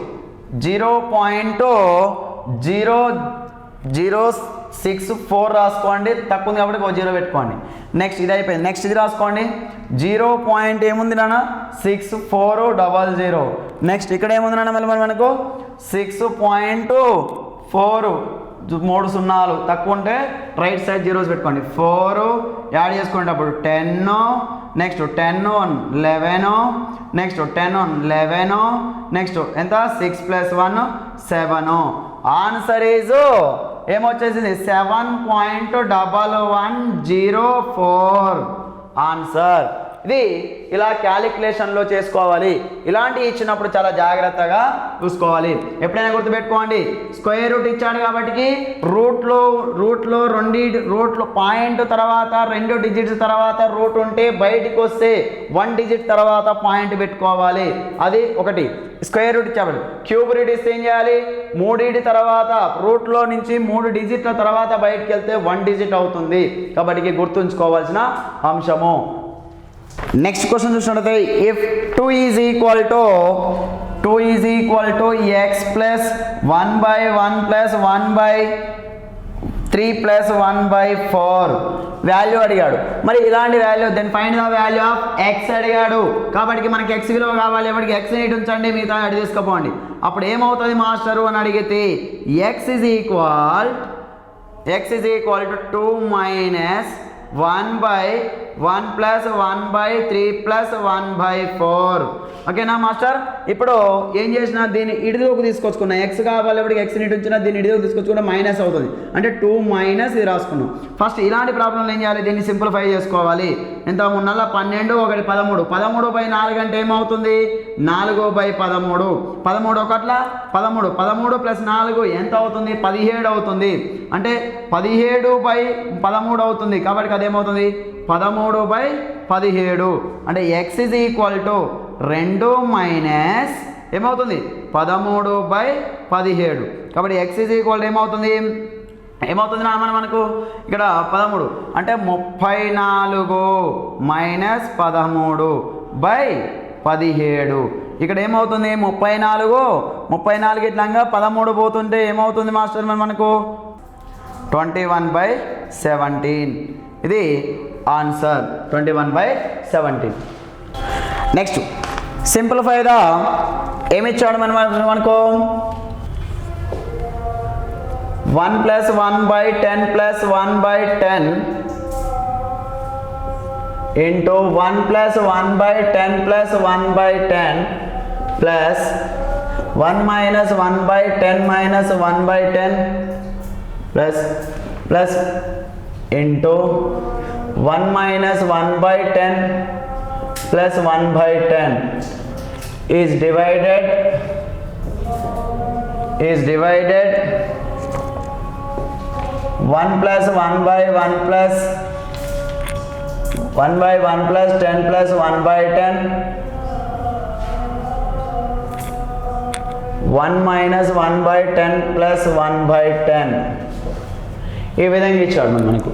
0.0064 రాసుకోండి తక్కువ ఉంది కాబట్టి 0 పెట్టుకోండి నెక్స్ట్ ఇది అయిపోయింది నెక్స్ట్ ఇది రాసుకోండి 0 పాయింట్ ఏముంది నాన్న 6400 నెక్స్ట్ ఇక్కడ ఏముంది నాన్న మళ్ళీ మనకు 6.4 3 సున్నాలు తక్కువ ఉంటే రైట్ సైడ్ జీరోస్ పెట్టుకోండి 4 యాడ్ చేసుకోండి అప్పుడు 10 నెక్స్ట్ 10 11 నెక్స్ట్ 10 11 నెక్స్ట్ ఎంత 6 + 1 7 ఆన్సర్ ఈజ్ ఏమొచ్చేసింది 7.1104 ఆన్సర్ ఇది ఇలా క్యాలిక్యులేషన్లో చేసుకోవాలి ఇలాంటివి ఇచ్చినప్పుడు చాలా జాగ్రత్తగా చూసుకోవాలి ఎప్పుడైనా గుర్తుపెట్టుకోండి స్క్వేర్ రూట్ ఇచ్చాడు కాబట్టి రూట్లో పాయింట్ తర్వాత 2 డిజిట్స్ తర్వాత రూట్ ఉంటే బయటికి వస్తే 1 డిజిట్ తర్వాత పాయింట్ పెట్టుకోవాలి అది ఒకటి స్క్వేర్ రూట్ ఇచ్చాడు క్యూబ్ రూట్ ఇస్తే ఏం చేయాలి 3 తర్వాత రూట్లో నుంచి 3 డిజిట్ల తర్వాత బయటికి వెళ్తే 1 డిజిట్ అవుతుంది కాబట్టి గుర్తుంచుకోవాల్సిన అంశము నెక్స్ట్ క్వశ్చన్ చూసినట్లయితే if 2 is equal to x plus 1/1 plus 1/3 plus 1/4 value అడిగాడు మరి ఇలాంటి value then find the value of x అడిగాడు కాబట్టి మనకి x విలువ కావాలి కాబట్టి x ని ఉంచండి మిగతా యాడ్ చేసుకోపోండి అప్పుడు ఏమవుతుంది మాస్టరు అని అడిగితే x is equal to 2 - 1/1 plus 1/3 plus 1/4 ఓకేనా మాస్టర్ ఇప్పుడు ఏం చేసినా దీన్ని ఇడిలోకి తీసుకొచ్చుకున్నా ఎక్స్ కావాలి కాబట్టి ఎక్స్ని ఇటు ఉంచినా దీన్ని ఇడిలోకి తీసుకొచ్చుకుంటే మైనస్ అవుతుంది అంటే 2 - ఇది రాసుకున్నాం ఫస్ట్ ఇలాంటి ప్రాబ్లంలు ఏం చేయాలి దీన్ని సింప్లిఫై చేసుకోవాలి ఎంత 3 × 12 1 13 13/4 అంటే ఏమవుతుంది 4/13 13 ఒకట్ల 13 13 + 4 ఎంత అవుతుంది 17 అవుతుంది అంటే 17/13 అవుతుంది కాబట్టి అదేమవుతుంది 13/17 అంటే x is equal to 2 minus ఏమవుతుంది 13/17 కాబట్టి x ఈజ్ ఈక్వల్ టు ఏమవుతుంది మనకు ఇక్కడ 13 అంటే 34 మైనస్ 13/17 ఇక్కడ ఏమవుతుంది 34 ఇట్లా 13 పోతుంటే ఏమవుతుంది మాస్టర్ మనకు 21/17 ఇది ఆన్సర్ 21/17. నెక్స్ట్ సింప్లిఫై ద ఏమి ఇచ్చాడు మనకు 1 + 1/10 + 1/10 into 1 + 1/10 + 1/10 plus 1 - 1/10 - 1/10 plus into 1 - 1/10 plus 1/10 is divided 1 + 1/1 plus 1/1 plus 10 plus 1/10 1 - 1/10 plus 1/10 ఈ విధంగా ఇచ్చాడు మనకు.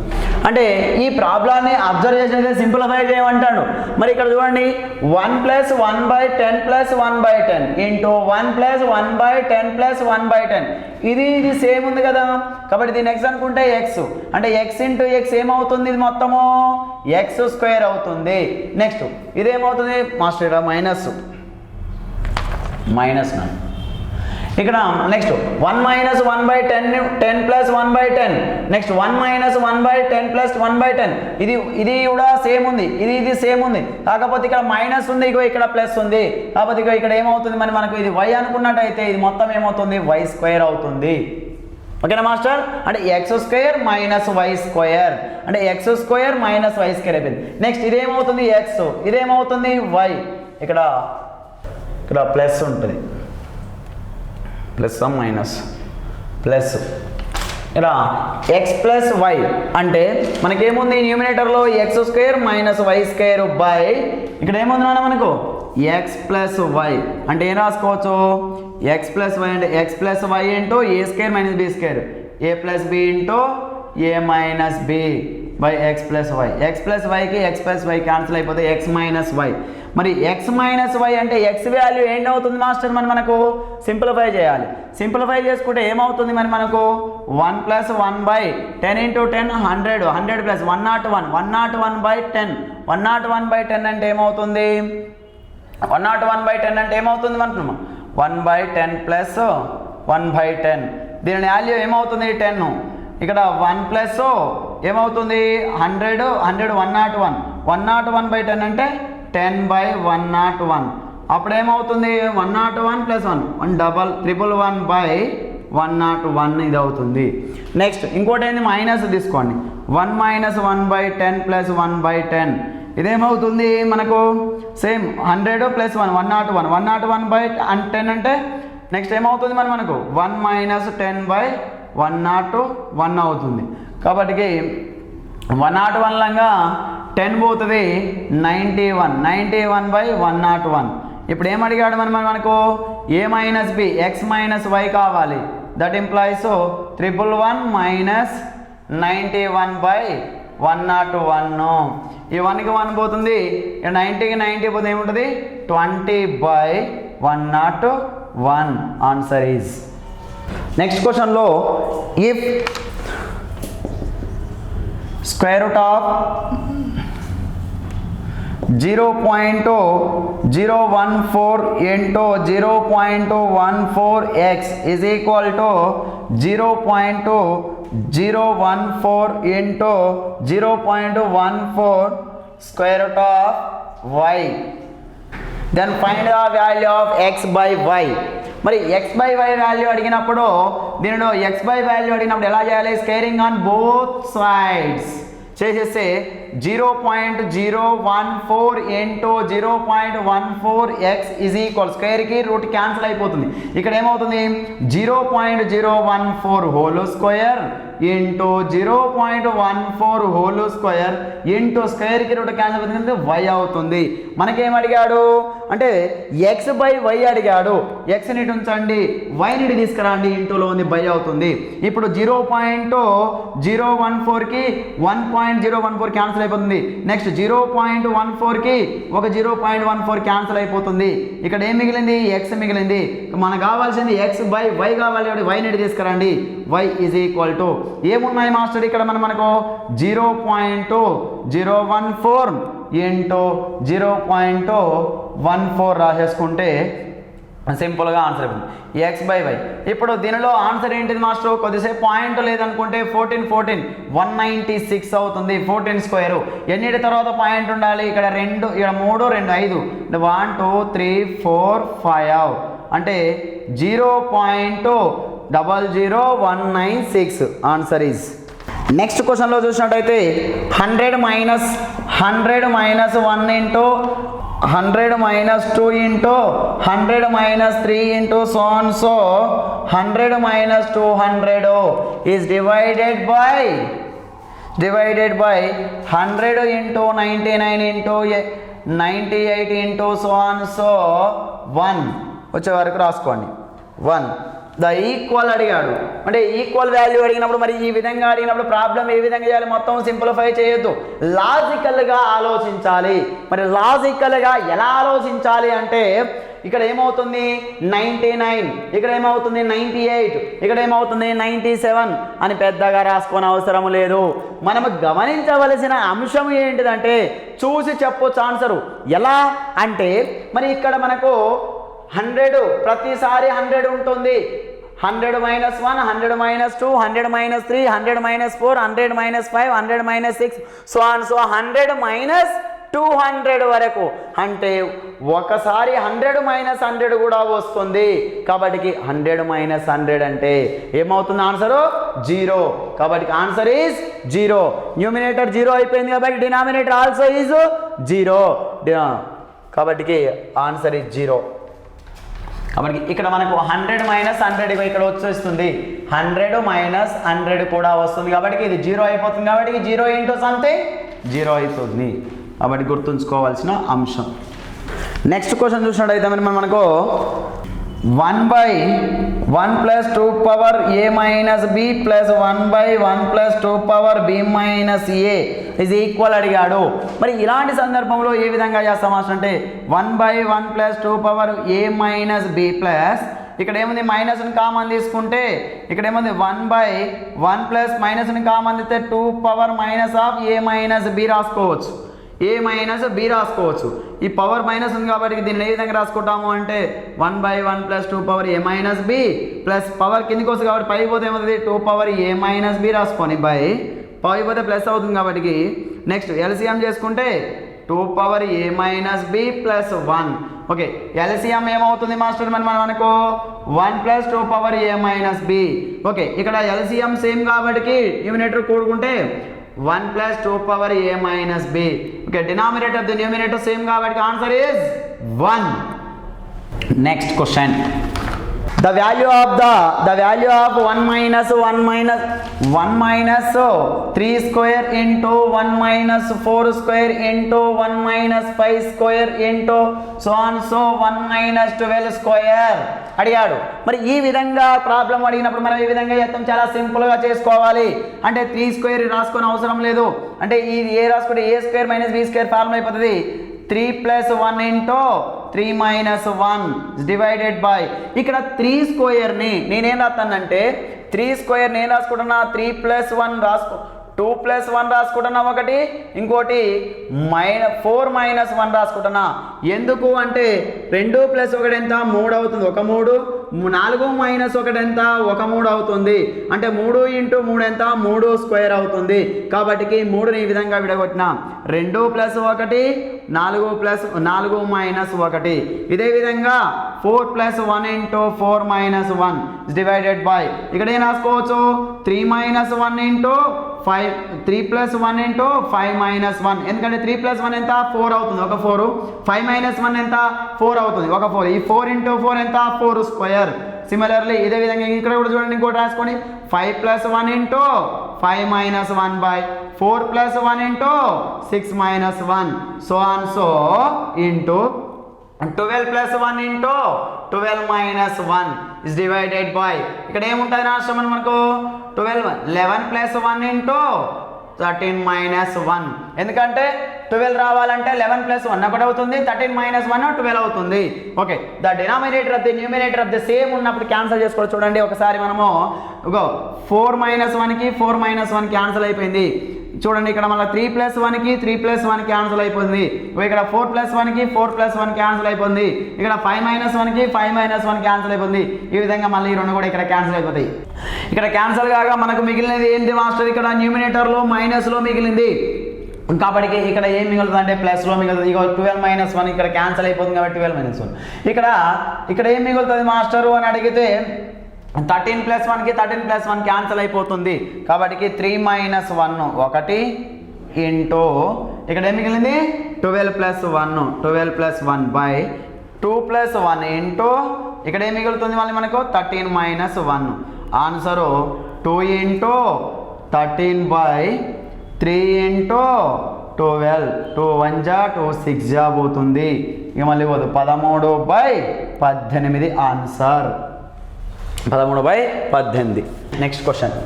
అంటే ఈ ప్రాబ్లాన్ని అబ్జర్వ్ చేసినట్లయితే సింప్లిఫై చేయమంటాడు. మరి ఇక్కడ చూడండి 1 + 1/10 + 1/10 ఇంటూ 1 + 1/10 + 1/10 ఇది సేమ్ ఉంది కదా, కాబట్టి దీని x అనుకుంటే x అంటే x ఇంటూ x ఏమవుతుంది, ఇది మొత్తము x² అవుతుంది. నెక్స్ట్ ఇదేమవుతుంది మాస్టర్ ఇక్కడ మైనస్ ఇక్కడ నెక్స్ట్ 1 - 1/10 10 + 1/10 నెక్స్ట్ 1 - 1/10 + 1/10 ఇది కూడా సేమ్ ఉంది, ఇది సేమ్ ఉంది, కాకపోతే ఇక్కడ మైనస్ ఉంది, ఇక్కడ ప్లస్ ఉంది, కాకపోతే ఇక్కడ ఏమవుతుంది మనకు ఇది y అనుకున్నట్టయితే ఇది మొత్తం ఏమవుతుంది y² అవుతుంది. ఓకేనా మాస్టర్, అంటే x² - y² అంటే x² - y² అయిపోయింది. నెక్స్ట్ ఇదేమవుతుంది x, ఇదేమవుతుంది y, ఇక్కడ ప్లస్ ఉంటుంది, ప్లస్ మైనస్ ప్లస్ ఇలా x + y అంటే మనకేముంది న్యూమినేటర్లో x² - y² బై ఇక్కడ ఏముంది మనకు x + y అంటే ఏం రాసుకోవచ్చు x + y అంటే x + y into a² - b², a + b into a - b by x + y. x + yకి x + y cancel అయిపోతే x - y. మరి x - y అంటే x వాల్యూ ఏంటవుతుంది మాస్టర్ మనకు సింప్లిఫై చేయాలి. సింప్లిఫై చేసుకుంటే ఏమవుతుంది మనకు 1 + 1/10 × 10 100 100 + 101 101/10 101/10 అంటే ఏమవుతుంది 101/10 అంటే ఏమవుతుంది మనకు 1/10 + 1/10 దీని వాల్యూ ఏమవుతుంది 10 ఇక్కడ 1 ప్లస్ ఏమవుతుంది 100 101 101/10 అంటే 10/101 అప్పుడు ఏమవుతుంది 101 + 1 111/101 ఇది అవుతుంది. నెక్స్ట్ ఇంకోటి ఏంది మైనస్ తీసుకోండి 1 - 1/10 + 1/10 ఇదేమవుతుంది మనకు సేమ్ 100 + 1 101 101/10 అంటే నెక్స్ట్ ఏమవుతుంది మనకు 1 - 10/101 అవుతుంది. కాబట్టి 101 లాగా 10 పోతుంది 91/101. ఇప్పుడు ఏం అడిగాడు మనకు a - b x - y కావాలి, దట్ ఇంప్లాయిస్ 111 - 91/101 ఈ 1కి 1 పోతుంది, 90కి 90 పోతే ఏముంటుంది 20/101 ఆన్సర్ ఈజ్. నెక్స్ట్ క్వశ్చన్లో if square root of 0.014 into 0.14x is equal to 0.014 into 0.14 square root of y, then find the value of x by y. మరి x by y value అడిగినప్పుడు దీనిలో x by value అడిగినప్పుడు ఎలా చేయాలి, squaring on both sides చేసేస్తే 0.014 into 0.14x is equal స్క్వేర్కి root cancel అయిపోతుంది. ఇక్కడ ఏమవుతుంది 0.014 whole square into 0.14 whole square into స్క్వేర్కి రూట్ క్యాన్సిల్ అవుతుంది వై అవుతుంది. మనకేం అడిగాడు అంటే ఎక్స్ బై వై అడిగాడు. ఎక్స్ని ఇటు ఉంచండి, వైని ఇటు తీసుకురండి, ఇంటూలో ఉంది బై అవుతుంది. ఇప్పుడు 0.014కి 1.014 క్యాన్సిల్ అయిపోతుంది. నెక్స్ట్ 0.14కి ఒక 0.14 క్యాన్సిల్ అయిపోతుంది. ఇక్కడ ఏం మిగిలింది? ఎక్స్ మిగిలింది. మనకు కావాల్సింది ఎక్స్ బై వై కావాలి కాబట్టి వైని ఇటు తీసుకురండి. వై ఈజ్ ఈక్వల్ టు ఏమున్నాయి మాస్టర్ ఇక్కడ మనకు 0.014 ఇంటూ 0.14 రాసేసుకుంటే సింపుల్గా ఆన్సర్ అయిపోయింది ఎక్స్ బై వై. ఇప్పుడు దీనిలో ఆన్సర్ ఏంటిది మాస్టర్? కొద్దిసేపు పాయింట్ లేదనుకుంటే 14 196 అవుతుంది. 14 స్క్వేర్ ఎన్నిటి తర్వాత పాయింట్ ఉండాలి? ఇక్కడ 2, ఇక్కడ 3, 2, 5 1 2 3 4 5 అంటే 0.00196 ఆన్సర్ ఈజ్. నెక్స్ట్ క్వశ్చన్లో చూసినట్టయితే 100 minus 1 into 100 minus 2 into 100 minus 3 into so on so 100 minus 200 is divided by 100 into 99 into 98 into so on so 1 వచ్చే వరకు రాసుకోండి. 1 ద ఈక్వల్ అడిగాడు. అంటే ఈక్వల్ వాల్యూ అడిగినప్పుడు మరి ఈ విధంగా అడిగినప్పుడు ప్రాబ్లం ఏ విధంగా చేయాలి? మొత్తం సింప్లిఫై చేయొద్దు, లాజికల్గా ఆలోచించాలి. మరి లాజికల్గా ఎలా ఆలోచించాలి అంటే ఇక్కడ ఏమవుతుంది 99, ఇక్కడ ఏమవుతుంది 98, ఇక్కడ ఏమవుతుంది 97 అని పెద్దగా రాసుకొని అవసరం లేదు. మనము గమనించవలసిన అంశం ఏంటిదంటే చూసి చెప్పొచ్చు ఆన్సరు. ఎలా అంటే మరి ఇక్కడ మనకు 100 ప్రతిసారి 100 ఉంటుంది. 100 minus 1, 100 minus 2, 100 minus 3, 100 minus 4, 100 minus 5, 100 minus 6 so on so 100 minus 200 వరకు. అంటే ఒకసారి 100 మైనస్ 100 కూడా వస్తుంది. కాబట్టి 100 మైనస్ 100 అంటే ఏమవుతుంది? ఆన్సరు 0. కాబట్టి ఆన్సర్ ఈజ్ 0. న్యూమినేటర్ 0 అయిపోయింది కాబట్టి డినామినేటర్ ఆల్సో ఈజ్ 0. కాబట్టి ఆన్సర్ ఈజ్ 0. కాబట్టి ఇక్కడ మనకు 100 మైనస్ 100 ఇక్కడ వచ్చేస్తుంది. 100 మైనస్ 100 కూడా వస్తుంది కాబట్టి ఇది 0 అయిపోతుంది. కాబట్టి 0 ఇంటూ సంథింగ్ 0 అవుతుంది. కాబట్టి గుర్తుంచుకోవాల్సిన అంశం. నెక్స్ట్ క్వశ్చన్ చూసినట్టయితే మనకు 1/1 plus 2 power a minus b plus 1/1 plus 2 power b minus a is equal అడిగాడు. మరి ఇలాంటి సందర్భంలో ఏ విధంగా చేస్తాం అంటే 1/1 plus 2 power a minus b plus ఇక్కడ ఏముంది మైనస్ని కామన్ తీసుకుంటే ఇక్కడ ఏముంది 1/1 ప్లస్ మైనస్ని కామన్ తీస్తే 2 power minus of a minus b రాసుకోవచ్చు. a మైనస్ b రాసుకోవచ్చు. ఈ పవర్ మైనస్ ఉంది కాబట్టి దీన్ని ఏ విధంగా రాసుకుంటాము అంటే 1/1 plus 2 power a minus b plus power కిందికి వస్తుంది కాబట్టి పై పోతే ఏమవుతుంది 2 పవర్ a మైనస్ b రాసుకొని బై పై పోతే ప్లస్ అవుతుంది కాబట్టి నెక్స్ట్ ఎల్సిఎం చేసుకుంటే 2 power a minus b plus 1. Okay LCM ఏమవుతుంది మాస్టర్ మనకు 1 plus 2 power a minus b. Okay ఇక్కడ ఎల్సిఎం సేమ్ కాబట్టి numerator కూడుకుంటే 1 plus 2 power a minus b. Okay, denominator the numerator same కాబట్టి answer is 1. Next question. The value of 1 minus 3 square into 1 minus 4 square into 1 minus 5 square into so on so 1 minus 12 square అడిగాడు. మరి ఈ విధంగా problem అడిగినప్పుడు మనం ఈ విధంగా చేస్తాం, చాలా సింపుల్గా చేసుకోవాలి. అంటే 3 స్క్వేర్ రాసుకొని అవసరం లేదు. అంటే ఇది ఏ రాసుకుంటే a square minus b square formula అయిపోతుంది. 3 plus 1 into 3 minus 1 divided by ఇక్కడ 3 స్క్వేర్ని నేనేం రాస్తానంటే 3 స్క్వేర్ నేను రాసుకుంటున్నా 3 ప్లస్ 1 రాసుకో 2 ప్లస్ 1 రాసుకుంటున్నా ఒకటి, ఇంకోటి 4 మైనస్ 1 రాసుకుంటున్నా. ఎందుకు అంటే 2 ప్లస్ 1 ఎంత 3 అవుతుంది, 1 3, 4 మైనస్ 1 ఎంత 1 3 అవుతుంది. అంటే 3 ఇంటూ 3 ఎంత 3 స్క్వేర్ అవుతుంది. కాబట్టి 3ని ఈ విధంగా విడగొట్టినా 2 ప్లస్ 1 4 ప్లస్ 4 మైనస్ 1. ఇదే విధంగా 4 plus 1 into 4 minus 1 divided by ఇక్కడ ఏం రాసుకోవచ్చు 3 minus 1 into 5 3 plus 1 into 5 minus 1. ఎందుకంటే 3 ప్లస్ 1 ఎంత 4 అవుతుంది, 1 4. 5 మైనస్ 1 ఎంత 4 అవుతుంది, 1 4. ఈ 4 ఇంటూ 4 ఎంత 4 స్క్వేర్. సిమిలర్లీ ఇదే విధంగా ఇక్కడ కూడా చూడండి, ఇంకోటి రాసుకోండి 5 plus 1 into 5 minus 1 by 4 plus 1 into 6 minus 1 so on so into 12 plus 1 into 12 minus 1 is divided by ఇక్కడ ఏముంటుంది రాష్ట్రం మనకు 11 plus 1 into 13 minus 1 ఎందుకంటే 12 రావాలంటే 11 plus 1 ఒకటి అవుతుంది 13 minus 1 12 అవుతుంది okay the denominator of the numerator of the same ఉన్నప్పుడు క్యాన్సిల్ చేసుకోవచ్చు చూడండి ఒకసారి మనము 4 minus 1 కి 4 minus 1 క్యాన్సిల్ అయిపోయింది చూడండి ఇక్కడ మళ్ళీ 3 plus 1 కి 3 plus 1 క్యాన్సిల్ అయిపోయింది ఇక్కడ 4 plus 1 కి 4 plus 1 క్యాన్సిల్ అయిపోయింది ఇక్కడ 5 minus 1 కి 5 minus 1 క్యాన్సిల్ అయిపోయింది ఈ విధంగా మళ్ళీ ఈ రెండు కూడా ఇక్కడ క్యాన్సిల్ అయిపోతాయి ఇక్కడ క్యాన్సిల్ కాగా మనకు మిగిలినది ఏంటి మాస్టర్ ఇక్కడ న్యూమినేటర్లో మైనస్లో మిగిలింది కాబట్టి ఇక్కడ ఏం మిగులుతుంది అంటే ప్లస్లో మిగులుతుంది ఇక 12 minus 1 ఇక్కడ క్యాన్సిల్ అయిపోతుంది కాబట్టి 12 minus 1 ఇక్కడ ఏం మిగులుతుంది మాస్టరు అని అడిగితే 13 plus 1 కి 13 plus 1 క్యాన్సిల్ అయిపోతుంది కాబట్టి 3 minus 1 1 ఇంటూ ఇక్కడ ఏం మిగిలింది 12 plus 1 12 plus 1 by 2 plus 1 into ఇక్కడ ఏం మిగులుతుంది మళ్ళీ మనకు 13 minus 1 answer 2 into 13 by 3 into 12 2 1 జా 2 6 జా పోతుంది ఇక మళ్ళీ పోదు 13 by 18 answer 13/18 next question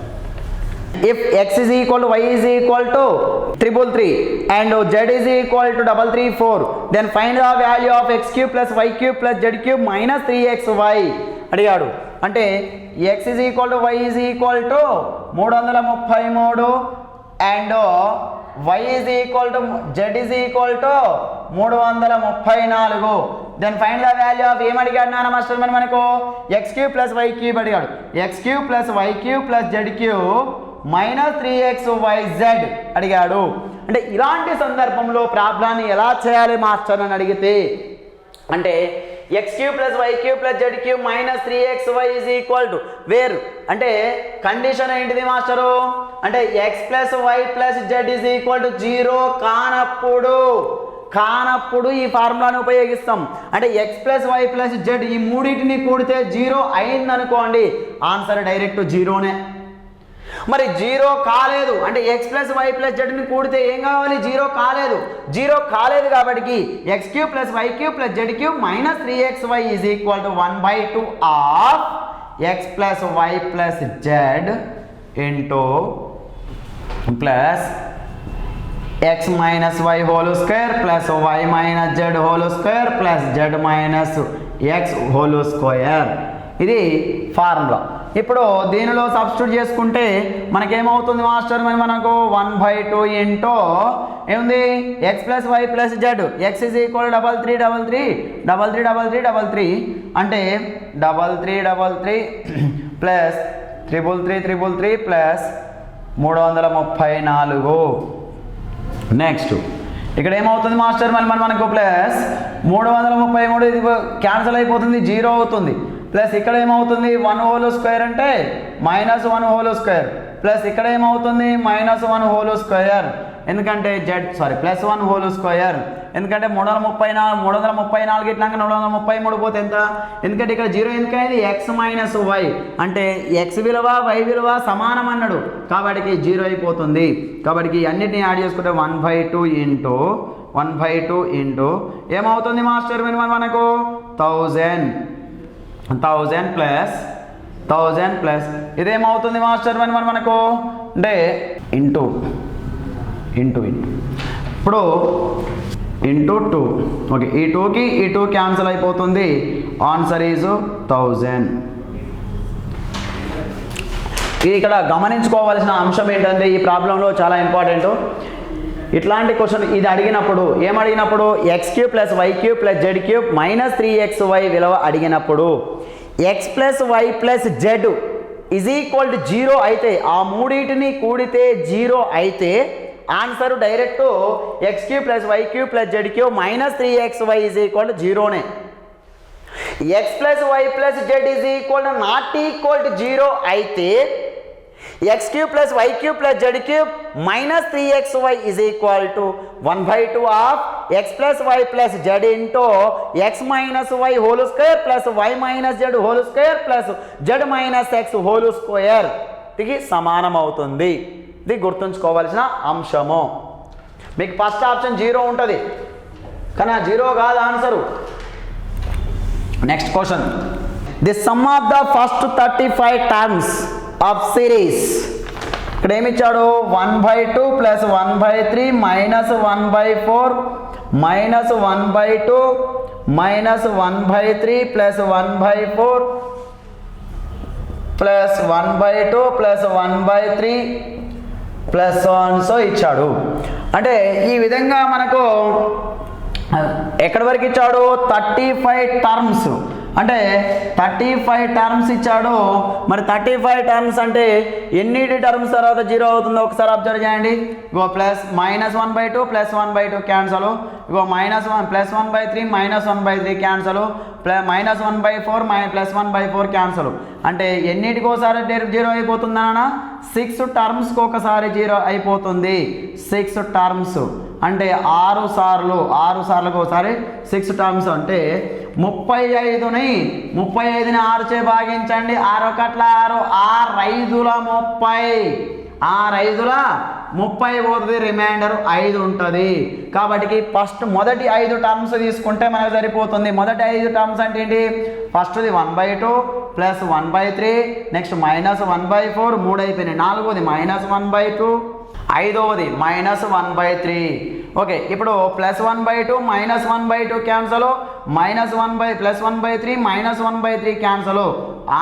if x is equal to y is equal to 333 and z is equal to 334 then find the value of x cube plus y cube plus z cube minus 3xy అడిగాడు అంటే x is equal to y is equal to 333 and y is equal to z is equal to 334 then find the value of ఏం అడిగాడు నాన్న master మనకు x cube plus y cube అడిగాడు x cube plus y cube plus z cube minus 3xyz అడిగాడు అంటే ఇలాంటి సందర్భంలో ప్రాబ్లాన్ని ఎలా చేయాలి మాస్టర్ అని అడిగితే అంటే x cube plus y cube plus z cube minus 3xy is equal to where అంటే కండిషన్ ఏంటిది మాస్టరు అంటే x plus y plus z is equal to 0 కానప్పుడు ఈ ఫార్ములాను ఉపయోగిస్తాం అంటే x plus y plus z ఈ మూడింటిని కూడితే 0 అయింది అనుకోండి ఆన్సర్ డైరెక్ట్ 0నే మరి 0 కాలేదు అంటే x plus y plus z ని కూడితే ఏం కావాలి 0 కాలేదు కాబట్టి x cube plus y cube plus z cube minus 3xy is equal to 1/2 of x plus y plus z into plus x minus y whole square plus y minus z whole square plus z minus x whole square ఇది formula ఇప్పుడు దీనిలో substitute చేసుకుంటే మనకేమవుతుంది master మనకు 1/2 into ఏముంది x plus y plus z x is equal to 33 అంటే 33 plus 333 plus 334 next ఇక్కడ ఏమవుతుంది master మనకు ప్లస్ 333 ఇది క్యాన్సిల్ అయిపోతుంది 0 అవుతుంది ప్లస్ ఇక్కడ ఏమవుతుంది 1 హోల్ స్క్వేర్ అంటే -1 హోల్ స్క్వేర్ ప్లస్ ఇక్కడ ఏమవుతుంది -1 హోల్ స్క్వేర్ ఎందుకంటే ప్లస్ 1 హోల్ స్క్వేర్ ఎందుకంటే 334 ఇట్లాగా 433 పోతే ఎంత ఎందుకంటే ఇక్కడ 0 ఎందుకనేది x మైనస్ y అంటే x విలువ y విలువ సమానం అన్నాడు కాబట్టి 0 అయిపోతుంది కాబట్టి అన్నిటిని యాడ్ చేసుకుంటే 1/2 ఇంటూ ఏమవుతుంది మాస్టర్ మనకు 1000 ప్లస్ ఇదేమవుతుంది మాస్టర్ మనకు అంటే ఇంటూ ఇప్పుడు ఇంటూ 2 ఓకే ఈ 2కి ఈ 2 క్యాన్సిల్ అయిపోతుంది ఆన్సర్ ఈజ్ 1000 ఇది ఇక్కడ గమనించుకోవాల్సిన అంశం ఏంటంటే ఈ ప్రాబ్లంలో చాలా ఇంపార్టెంట్ ఇట్లాంటి క్వశ్చన్ ఇది అడిగినప్పుడు ఏమడిగినప్పుడు x cube plus y cube plus z cube minus 3xy విలువ అడిగినప్పుడు x plus y plus z is equal to 0 అయితే ఆ మూడింటిని కూడితే 0 అయితే answer direct x cube plus y cube plus z cube minus 3xy is equal to 0నే x plus y plus z is equal to not equal to 0 అయితే x cube plus y cube plus z cube minus 3xy is equal to 1/2 of x plus y plus z into x minus y whole square plus y minus z whole square plus z minus x whole square కి సమానం అవుతుంది. ఇది గుర్తుంచుకోవాల్సిన అంశము. మీకు first option 0 ఉంటుంది కానీ ఆ 0 కాదు answer. Next question, the some of the first 35 terms of series. ఇక్కడ ఏమి ఇచ్చాడు? 1/2 plus 1/3 minus 1/4 minus 1/2 minus 1/3 plus 1/4 plus 1/2 plus 1/3 plus so ఇచ్చాడు. అంటే ఈ విధంగా మనకు ఎక్కడి వరకు ఇచ్చాడు? 35 టర్మ్స్. అంటే 35 టర్మ్స్ ఇచ్చాడు. మరి 35 టర్మ్స్ అంటే ఎన్నిటి టర్మ్స్ తర్వాత 0 అవుతుందో ఒకసారి అబ్జర్వ్ చేయండి. ఇగో ప్లస్ మైనస్ 1/2 ప్లస్ 1/2 క్యాన్సల్. ఇగో -1 plus 1/3 minus 1/3 cancel. Minus 1/4 plus 1/4 cancel. అంటే ఎన్నిటికోసారి 0 అయిపోతుంది అన్న? 6 టర్మ్స్కి ఒకసారి 0 అయిపోతుంది. 6 టర్మ్స్ అంటే 6 సార్లకు ఒకసారి 6 టర్మ్స్ అంటే 35ని 6 చే భాగించండి. 6 1 6 6 5ల 30 6 5ల 30 పోతుంది, రిమైండర్ 5 ఉంటుంది. కాబట్టి ఫస్ట్ మొదటి 5 టర్మ్స్ తీసుకుంటే మనకు సరిపోతుంది. మొదటి 5 టర్మ్స్ అంటే ఏంటి? ఫస్ట్ది 1/2 ప్లస్ 1/3 నెక్స్ట్ మైనస్ 1/4 3 అయిపోయినాయి. 4వది మైనస్ 1/2 5వది మైనస్ 1/3. ఓకే, ఇప్పుడు plus 1/2 minus 1/2 cancel. Minus plus 1/3 minus 1/3 cancel.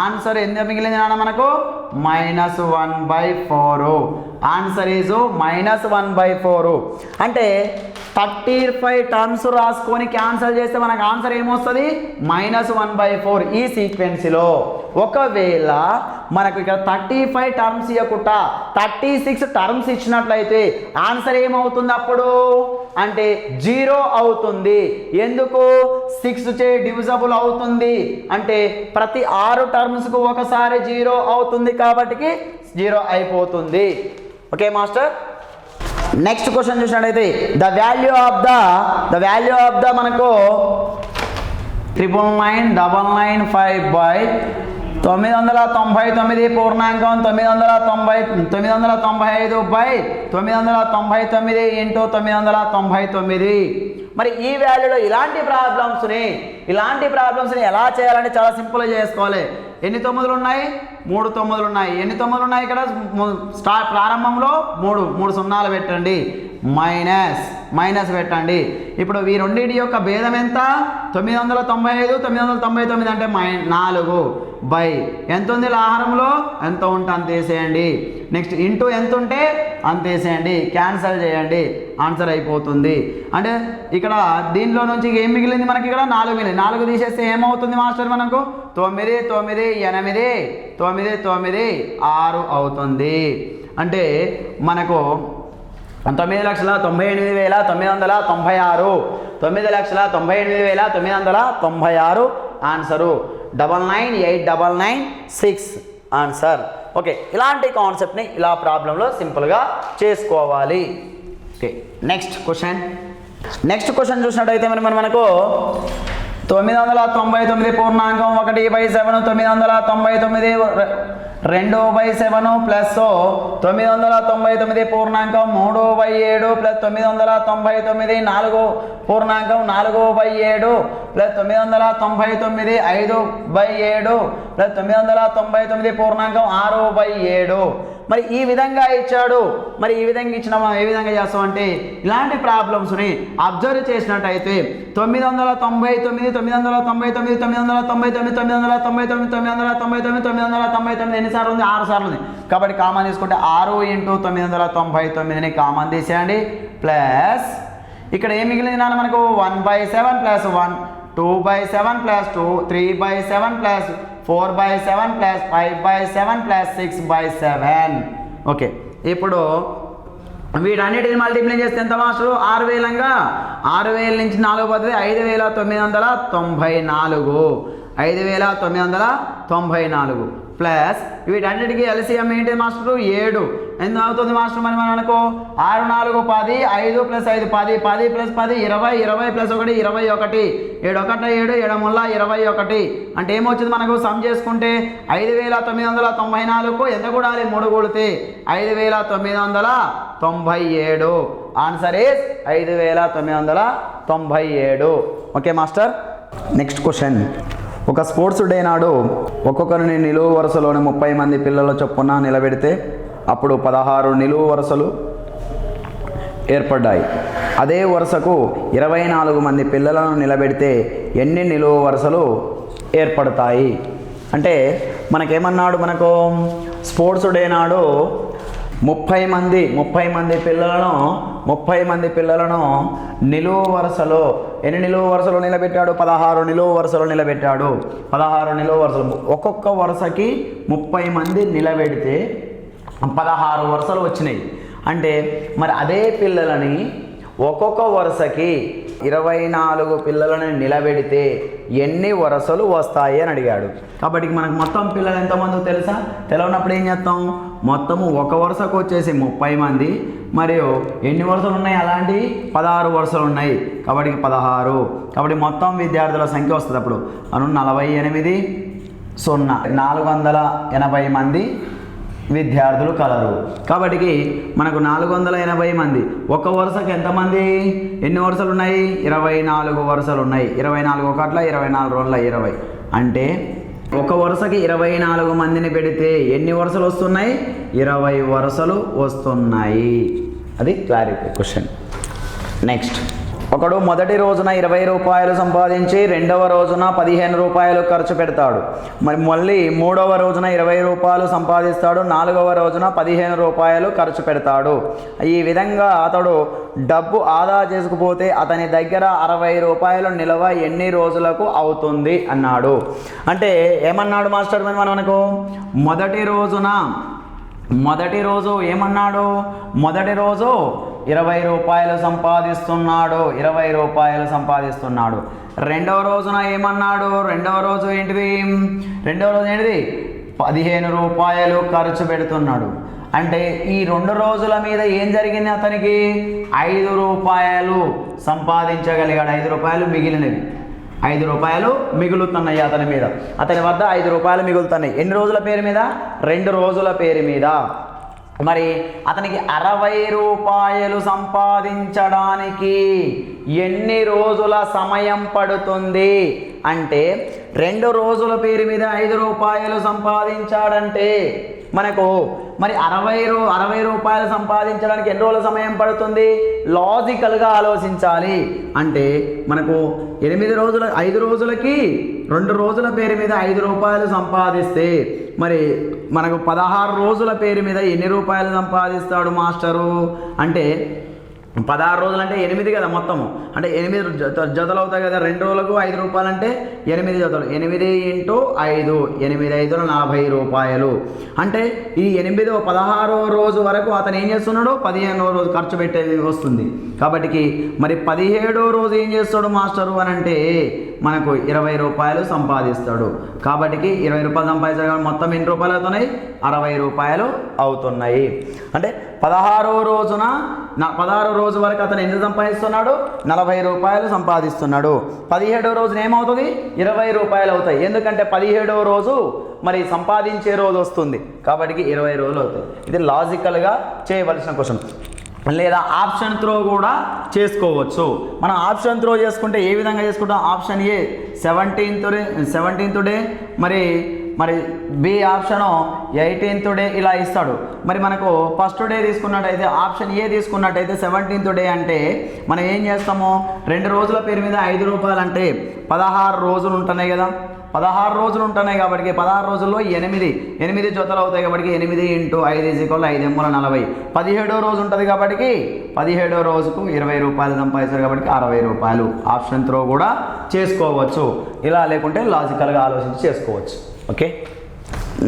Answer ఎంత మిగిలింది నాన్న మనకు? మైనస్ 1/4. Answer is minus 1/4. అంటే 35 టర్మ్స్ రాసుకొని క్యాన్సల్ చేస్తే మనకు ఆన్సర్ ఏమొస్తుంది? మైనస్ 1/4. ఈ సీక్వెన్స్లో ఒకవేళ మనకు ఇక్కడ 35 టర్మ్స్ ఇవ్వకుండా 36 టర్మ్స్ ఇచ్చినట్లయితే ఆన్సర్ ఏమవుతుంది అప్పుడు? అంటే 0 అవుతుంది. ఎందుకు? 6 చే డివిజబుల్ అవుతుంది. అంటే ప్రతి 6 టర్మ్స్కు ఒకసారి 0 అవుతుంది కాబట్టి 0 అయిపోతుంది. Okay master. నెక్స్ట్ క్వశ్చన్ చూసినట్టయితే ద వాల్యూ ఆఫ్ ద మనకు 999/999 పూర్ణాంకం 995/999 ఇంటూ 999. మరి ఈ వాల్యూలో ఇలాంటి ప్రాబ్లమ్స్ని ఎలా చేయాలని చాలా సింపుల్గా చేసుకోవాలి. ఎన్ని 9లు ఉన్నాయి? 3 9లు ఉన్నాయి. ఎన్ని 9లు ఉన్నాయి ఇక్కడ? ప్రారంభంలో 3 సున్నాలు పెట్టండి, మైనస్ పెట్టండి. ఇప్పుడు ఈ రెండింటి యొక్క భేదం ఎంత? 995 999 అంటే 4 బై ఎంత ఉంది ఆహారంలో? ఎంత ఉంటే అంత వేసేయండి. నెక్స్ట్ ఇంటూ ఎంత ఉంటే అంత వేసేయండి, క్యాన్సల్ చేయండి, ఆన్సర్ అయిపోతుంది. అంటే ఇక్కడ దీనిలో నుంచి ఏం మిగిలింది మనకి? ఇక్కడ 4 మిగిలింది. 4 తీసేస్తే ఏమవుతుంది మాస్టర్ మనకు? 9 9 8 9 9 6 అవుతుంది. అంటే మనకు 9,98,996 9,98,996 ఆన్సరు 99,899,6 ఆన్సర్. ఓకే, ఇలాంటి కాన్సెప్ట్ని ఇలా ప్రాబ్లంలో సింపుల్గా చేసుకోవాలి. ఓకే, నెక్స్ట్ క్వశ్చన్ చూసినట్టయితే మనకు 999 పూర్ణాంకం 1/7 999 2/7 ప్లస్ 999 పూర్ణాంకం 3/7 ప్లస్ 999 4 పూర్ణాంకం 4/7 ప్లస్ 999 5/7 ప్లస్ 999 పూర్ణాంకం 6/7. మరి ఈ విధంగా ఇచ్చాడు. మరి ఈ విధంగా ఇచ్చిన మనం ఏ విధంగా చేస్తామంటే ఇలాంటి ప్రాబ్లమ్స్ని అబ్జర్వ్ చేసినట్టయితే 999 ఎన్నిసార్లు ఉంది? 6 సార్లు ఉంది. కాబట్టి కామన్ తీసుకుంటే 6 ఇంటూ 999ని కామన్ తీసేయండి. ప్లస్ ఇక్కడ ఏం మిగిలింది నాన్న మనకు? 1/7 plus 1 2/7 plus 2 3/7 plus 4/7 plus 5/7 plus 6/7. Okay, ఇప్పుడు వీటన్నిటిని మల్టిప్లై చేస్తే ఎంత మాస్టర్? 6,000 6,000 నుంచి 4 పోతుంది 5,994 5,994 ప్లస్ వీటన్నిటికీ ఎల్సిఎం ఏంటి మాస్టర్ 7 ఎంత అవుతుంది మాస్టర్ మరి మనం అనుకో 6 4 10 5 + 5 10 10 + 10 20 20 + 1 21 7 1 7 7 ముల్లా 21 అంటే ఏమొచ్చింది మనకు సమ్ చేసుకుంటే 5994కు ఎంత కూడాలి 3 కూడితే 5997 answer is 5997 okay master next question ఒక స్పోర్ట్స్ డే నాడు ఒక్కొక్కరిని నిలువు వరుసలోని 30 మంది పిల్లల చొప్పున నిలబెడితే అప్పుడు 16 నిలువు వరుసలు ఏర్పడ్డాయి అదే వరుసకు 24 మంది పిల్లలను నిలబెడితే ఎన్ని నిలువు వరుసలు ఏర్పడతాయి అంటే మనకేమన్నాడు మనకు స్పోర్ట్స్ డే నాడు 30 మంది పిల్లలను నిలువు వరుసలో ఎన్ని నిలువు వరుసలు నిలబెట్టాడు 16 నిలువు వరుసలు నిలబెట్టాడు 16 నిలువు వరుసలు ఒక్కొక్క వరుసకి 30 మంది నిలబెడితే 16 వరుసలు వచ్చినాయి అంటే మరి అదే పిల్లలని ఒక్కొక్క వరుసకి 24 పిల్లలను నిలబెడితే ఎన్ని వరుసలు వస్తాయి అని అడిగాడు కాబట్టి మనకు మొత్తం పిల్లలు ఎంతమంది తెలుసా తెలియనప్పుడు ఏం చేస్తాం మొత్తము ఒక వరుసకు వచ్చేసి 30 మంది మరియు ఎన్ని వరుసలు ఉన్నాయి అలాంటి 16 వరుసలు ఉన్నాయి కాబట్టి 16 కాబట్టి మొత్తం విద్యార్థుల సంఖ్య వస్తుంది అప్పుడు 48 480 మంది విద్యార్థులు కలరు కాబట్టి మనకు 480 మంది ఒక వరుసకి ఎంతమంది ఎన్ని వరుసలు ఉన్నాయి 24 వరుసలు ఉన్నాయి 24 ఒకట్ల 24 రెండుల 20 అంటే ఒక వరుసకి 24 మందిని పెడితే ఎన్ని వరుసలు వస్తున్నాయి 20 వరుసలు వస్తున్నాయి అది క్లారిఫై క్వశ్చన్ నెక్స్ట్ ఒకడు మొదటి రోజున 20 రూపాయలు సంపాదించి రెండవ రోజున 15 రూపాయలు ఖర్చు పెడతాడు మళ్ళీ మూడవ రోజున 20 రూపాయలు సంపాదిస్తాడు నాలుగవ రోజున 15 రూపాయలు ఖర్చు పెడతాడు ఈ విధంగా అతడు డబ్బు ఆదా చేసుకుపోతే అతని దగ్గర 60 రూపాయలు నిల్వ ఎన్ని రోజులకు అవుతుంది అన్నాడు అంటే ఏమన్నాడు మాస్టర్ మనకు మొదటి రోజు ఏమన్నాడు మొదటి రోజు 20 రూపాయలు సంపాదిస్తున్నాడు రెండవ రోజున ఏమన్నాడు రెండవ రోజు ఏంటిది 15 రూపాయలు ఖర్చు పెడుతున్నాడు అంటే ఈ 2 రోజుల మీద ఏం జరిగింది అతనికి 5 రూపాయలు సంపాదించగలిగాడు 5 రూపాయలు మిగిలినవి 5 రూపాయలు మిగులుతున్నాయి అతని వద్ద 5 రూపాయలు మిగులుతున్నాయి ఎన్ని రోజుల పేరు మీద 2 రోజుల పేరు మీద మరి అతనికి 60 రూపాయలు సంపాదించడానికి ఎన్ని రోజుల సమయం పడుతుంది అంటే 2 రోజుల పేరు మీద 5 రూపాయలు సంపాదించాడంటే మనకు మరి 60 రూపాయలు సంపాదించడానికి ఎన్ని రోజుల సమయం పడుతుంది లాజికల్గా ఆలోచించాలి అంటే మనకు 5 రోజులకి 2 రోజుల పేరు మీద 5 రూపాయలు సంపాదిస్తే మరి మనకు 16 రోజుల పేరు మీద ఎన్ని రూపాయలు సంపాదిస్తాడు మాస్టరు అంటే 16 రోజులు అంటే 8 కదా మొత్తము అంటే 8 జతలు అవుతాయి కదా 2 రోజులకు 5 రూపాయలు అంటే 8 జతలు 8 × 5 8 5 40 రూపాయలు అంటే ఈ 16వ రోజు వరకు అతను ఏం చేస్తున్నాడు 15వ రోజు ఖర్చు పెట్టేది వస్తుంది కాబట్టి మరి 17వ రోజు ఏం చేస్తాడు మాస్టరు అని అంటే మనకు 20 రూపాయలు సంపాదిస్తాడు కాబట్టి 20 రూపాయలు సంపాదించడం మొత్తం ఎన్ని రూపాయలు అవుతున్నాయి 60 రూపాయలు అవుతున్నాయి అంటే 16వ రోజు వరకు అతను ఎంత సంపాదిస్తున్నాడు 40 రూపాయలు సంపాదిస్తున్నాడు 17వ రోజున ఏమవుతుంది 20 రూపాయలు అవుతాయి ఎందుకంటే 17వ రోజు మరి సంపాదించే రోజు వస్తుంది కాబట్టి 20 రోజులు అవుతాయి ఇది లాజికల్గా చేయవలసిన క్వశ్చన్ లేదా ఆప్షన్ త్రో కూడా చేసుకోవచ్చు మనం ఆప్షన్ త్రో చేసుకుంటే ఏ విధంగా చేసుకుంటాం ఆప్షన్ ఏ 17th డే మరి బి ఆప్షను 18th డే ఇలా ఇస్తాడు మరి మనకు ఫస్ట్ డే తీసుకున్నట్టయితే ఆప్షన్ ఏ తీసుకున్నట్టయితే 17th డే అంటే మనం ఏం చేస్తాము 2 రోజుల పేరు మీద 5 రూపాయలు అంటే 16 రోజులు ఉంటున్నాయి కదా 16 రోజులు ఉంటున్నాయి కాబట్టి 16 రోజుల్లో 8 జతలు అవుతాయి కాబట్టి 8 × 5 = 5 × 40 17వ రోజు ఉంటుంది కాబట్టి 17వ రోజుకు 20 రూపాయలు సంపాదిస్తారు కాబట్టి 60 రూపాయలు ఆప్షన్ త్రో కూడా చేసుకోవచ్చు ఇలా లేకుంటే లాజికల్గా ఆలోచించి చేసుకోవచ్చు ఓకే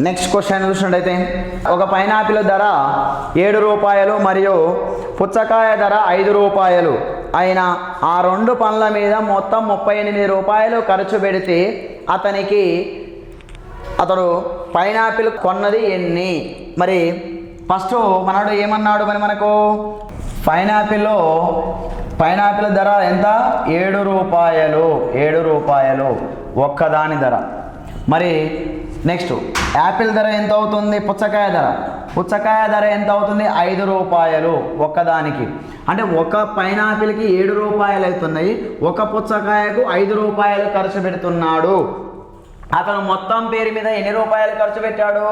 నెక్స్ట్ క్వశ్చన్ చూసినట్టయితే ఒక పైనాపిల్ ధర 7 రూపాయలు మరియు పుచ్చకాయ ధర 5 రూపాయలు అయినా ఆ 2 పండ్ల మీద మొత్తం 38 రూపాయలు ఖర్చు పెడితే అతడు పైనాపిల్ కొన్నది ఎన్ని? మరి ఫస్ట్ మనడు ఏమన్నాడు, మరి మనకు పైనాపిల్ ధర ఎంత? 7 రూపాయలు. 7 రూపాయలు ఒక్కదాని ధర. మరి నెక్స్ట్ యాపిల్ ధర ఎంత అవుతుంది? పుచ్చకాయ ధర ఎంత అవుతుంది? 5 రూపాయలు ఒక్కదానికి. అంటే ఒక పైనాపిల్కి 7 రూపాయలు అవుతున్నాయి, ఒక పుచ్చకాయకు 5 రూపాయలు ఖర్చు పెడుతున్నాడు. అతను మొత్తం పేరు మీద ఎన్ని రూపాయలు ఖర్చు పెట్టాడు?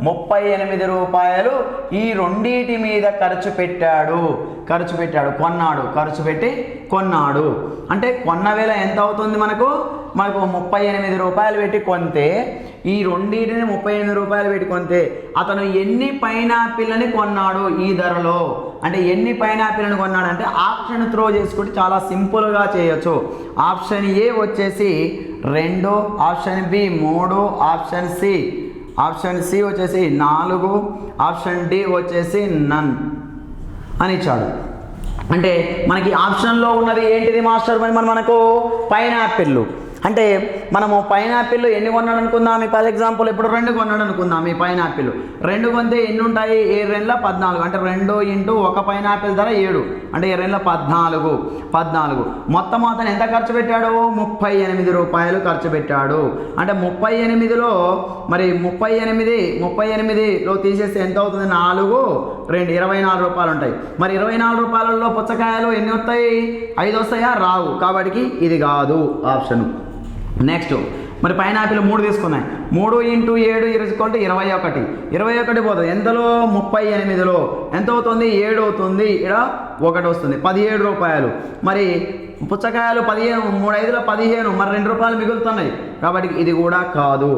38 రూపాయలు ఈ రెండింటి మీద ఖర్చు పెట్టాడు. కొన్నాడు. అంటే కొన్న వేళ ఎంత అవుతుంది? మనకు 38 రూపాయలు పెట్టి కొంటే, ఈ రెండింటిని 38 రూపాయలు పెట్టి కొంటే అతను ఎన్ని పైనాపిల్ని కొన్నాడు ఈ ధరలో? అంటే ఎన్ని పైనాపిల్ని కొన్నాడు అంటే ఆప్షన్ త్రో చేసుకుంటే చాలా సింపుల్గా చేయొచ్చు. ఆప్షన్ ఏ వచ్చేసి 2, ఆప్షన్ బి 3, ఆప్షన్ సి వచ్చేసి 4, ఆప్షన్ డి వచ్చేసి నన్ అని ఇచ్చాడు. అంటే మనకి ఆప్షన్లో ఉన్నది ఏంటిది మాస్టర్? మరి మనకు పైనాపిల్. అంటే మనము పైనాపిల్ ఎన్ని కొన్నాడు అనుకుందాం? ఫర్ ఎగ్జాంపుల్ ఇప్పుడు 2 కొన్నాడు అనుకుందాం. ఈ పైనాపిల్ 2 కొంటే ఎన్ని ఉంటాయి? 7 14. అంటే 2 ఇంటూ ఒక పైనాపిల్ ధర 7, అంటే 7 14. మొత్తం అతను ఎంత ఖర్చు పెట్టాడు? 38 రూపాయలు ఖర్చు పెట్టాడు. అంటే 38లో మరి 38లో తీసేస్తే ఎంత అవుతుంది? 4, 2 24 రూపాయలు ఉంటాయి. మరి 24 రూపాయలలో పుచ్చకాయలు ఎన్ని వస్తాయి? 5 వస్తాయా? రావు. కాబట్టి ఇది కాదు ఆప్షన్. నెక్స్ట్ మరి పైనాపిల్ 3 తీసుకున్నాయి. 3 ఇంటూ 7 21. 21 పోతుంది ఎంతలో? 38లో ఎంత అవుతుంది? 7 అవుతుంది. ఇక్కడ 1 వస్తుంది. 17 రూపాయలు. మరి పుచ్చకాయలు 15, 3 5ల 15, మరి 2 రూపాయలు మిగులుతున్నాయి. కాబట్టి ఇది కూడా కాదు.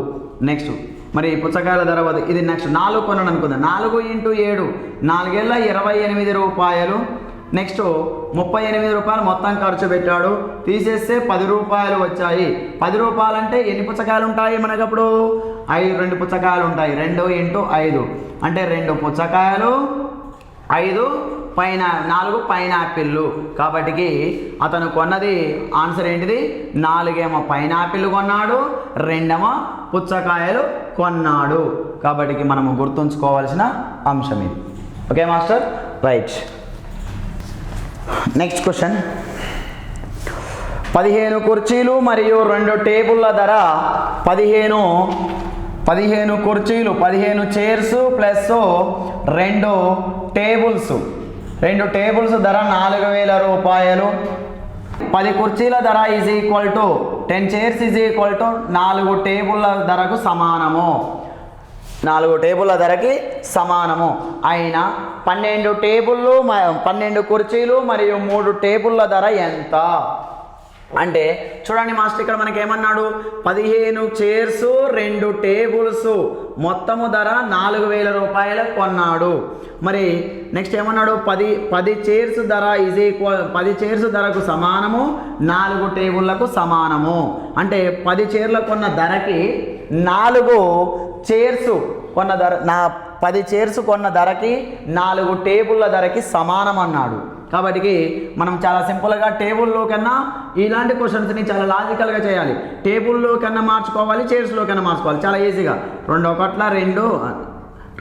నెక్స్ట్ మరి పుచ్చకాయల ధర ఇది. నెక్స్ట్ 4 కొన్నాడు అనుకుందాం. 4 ఇంటూ 7 4 ఏళ్ళ 28 రూపాయలు. నెక్స్ట్ 38 రూపాయలు మొత్తం ఖర్చు పెట్టాడు. తీసేస్తే 10 రూపాయలు వచ్చాయి. 10 రూపాయలు అంటే ఎన్ని పుచ్చకాయలు ఉంటాయి మనకప్పుడు? 2 పుచ్చకాయలు ఉంటాయి. 2 ఇంటూ 5 అంటే 2 పుచ్చకాయలు, 5 4 పైనాపిల్లు. కాబట్టి అతను కొన్నది ఆన్సర్ ఏంటిది? 4 పైనాపిల్ కొన్నాడు, 2 పుచ్చకాయలు కొన్నాడు. కాబట్టి మనము గుర్తుంచుకోవాల్సిన అంశం ఇది. Okay master, right. Next question. 15 కుర్చీలు మరియు 2 టేబుల్ల ధర 15 కుర్చీలు, 15 చైర్స్ ప్లస్ 2 టేబుల్స్ ధర 4000 రూపాయలు. 10 కుర్చీల ధర is equal to 10 chairs is equal to 4 టేబుల్ల ధరకు సమానము. 4 టేబుల్ల ధరకి సమానము అయిన 12 కుర్చీలు మరియు 3 టేబుల్ల ధర ఎంత? అంటే చూడండి మాస్టర్, ఇక్కడ మనకి ఏమన్నాడు? 15 చైర్స్ 2 టేబుల్స్ మొత్తము ధర 4000 రూపాయలు కొన్నాడు. మరి నెక్స్ట్ ఏమన్నాడు? 10 చైర్స్ ధర ఈజ్ ఈక్వల్ 10 చైర్స్ ధరకు సమానము, 4 టేబుళ్లకు సమానము. అంటే 10 చైర్ల కొన్న ధరకి 4 చైర్స్ కొన్న ధర 10 చైర్స్ కొన్న ధరకి 4 టేబుల్ల ధరకి సమానం అన్నాడు. కాబట్టి మనం చాలా సింపుల్గా టేబుల్లో కన్నా ఇలాంటి క్వశ్చన్స్ని చాలా లాజికల్గా చేయాలి. టేబుల్లో కన్నా మార్చుకోవాలి, చైర్స్లో కన్నా మార్చుకోవాలి. చాలా ఈజీగా 2 1 2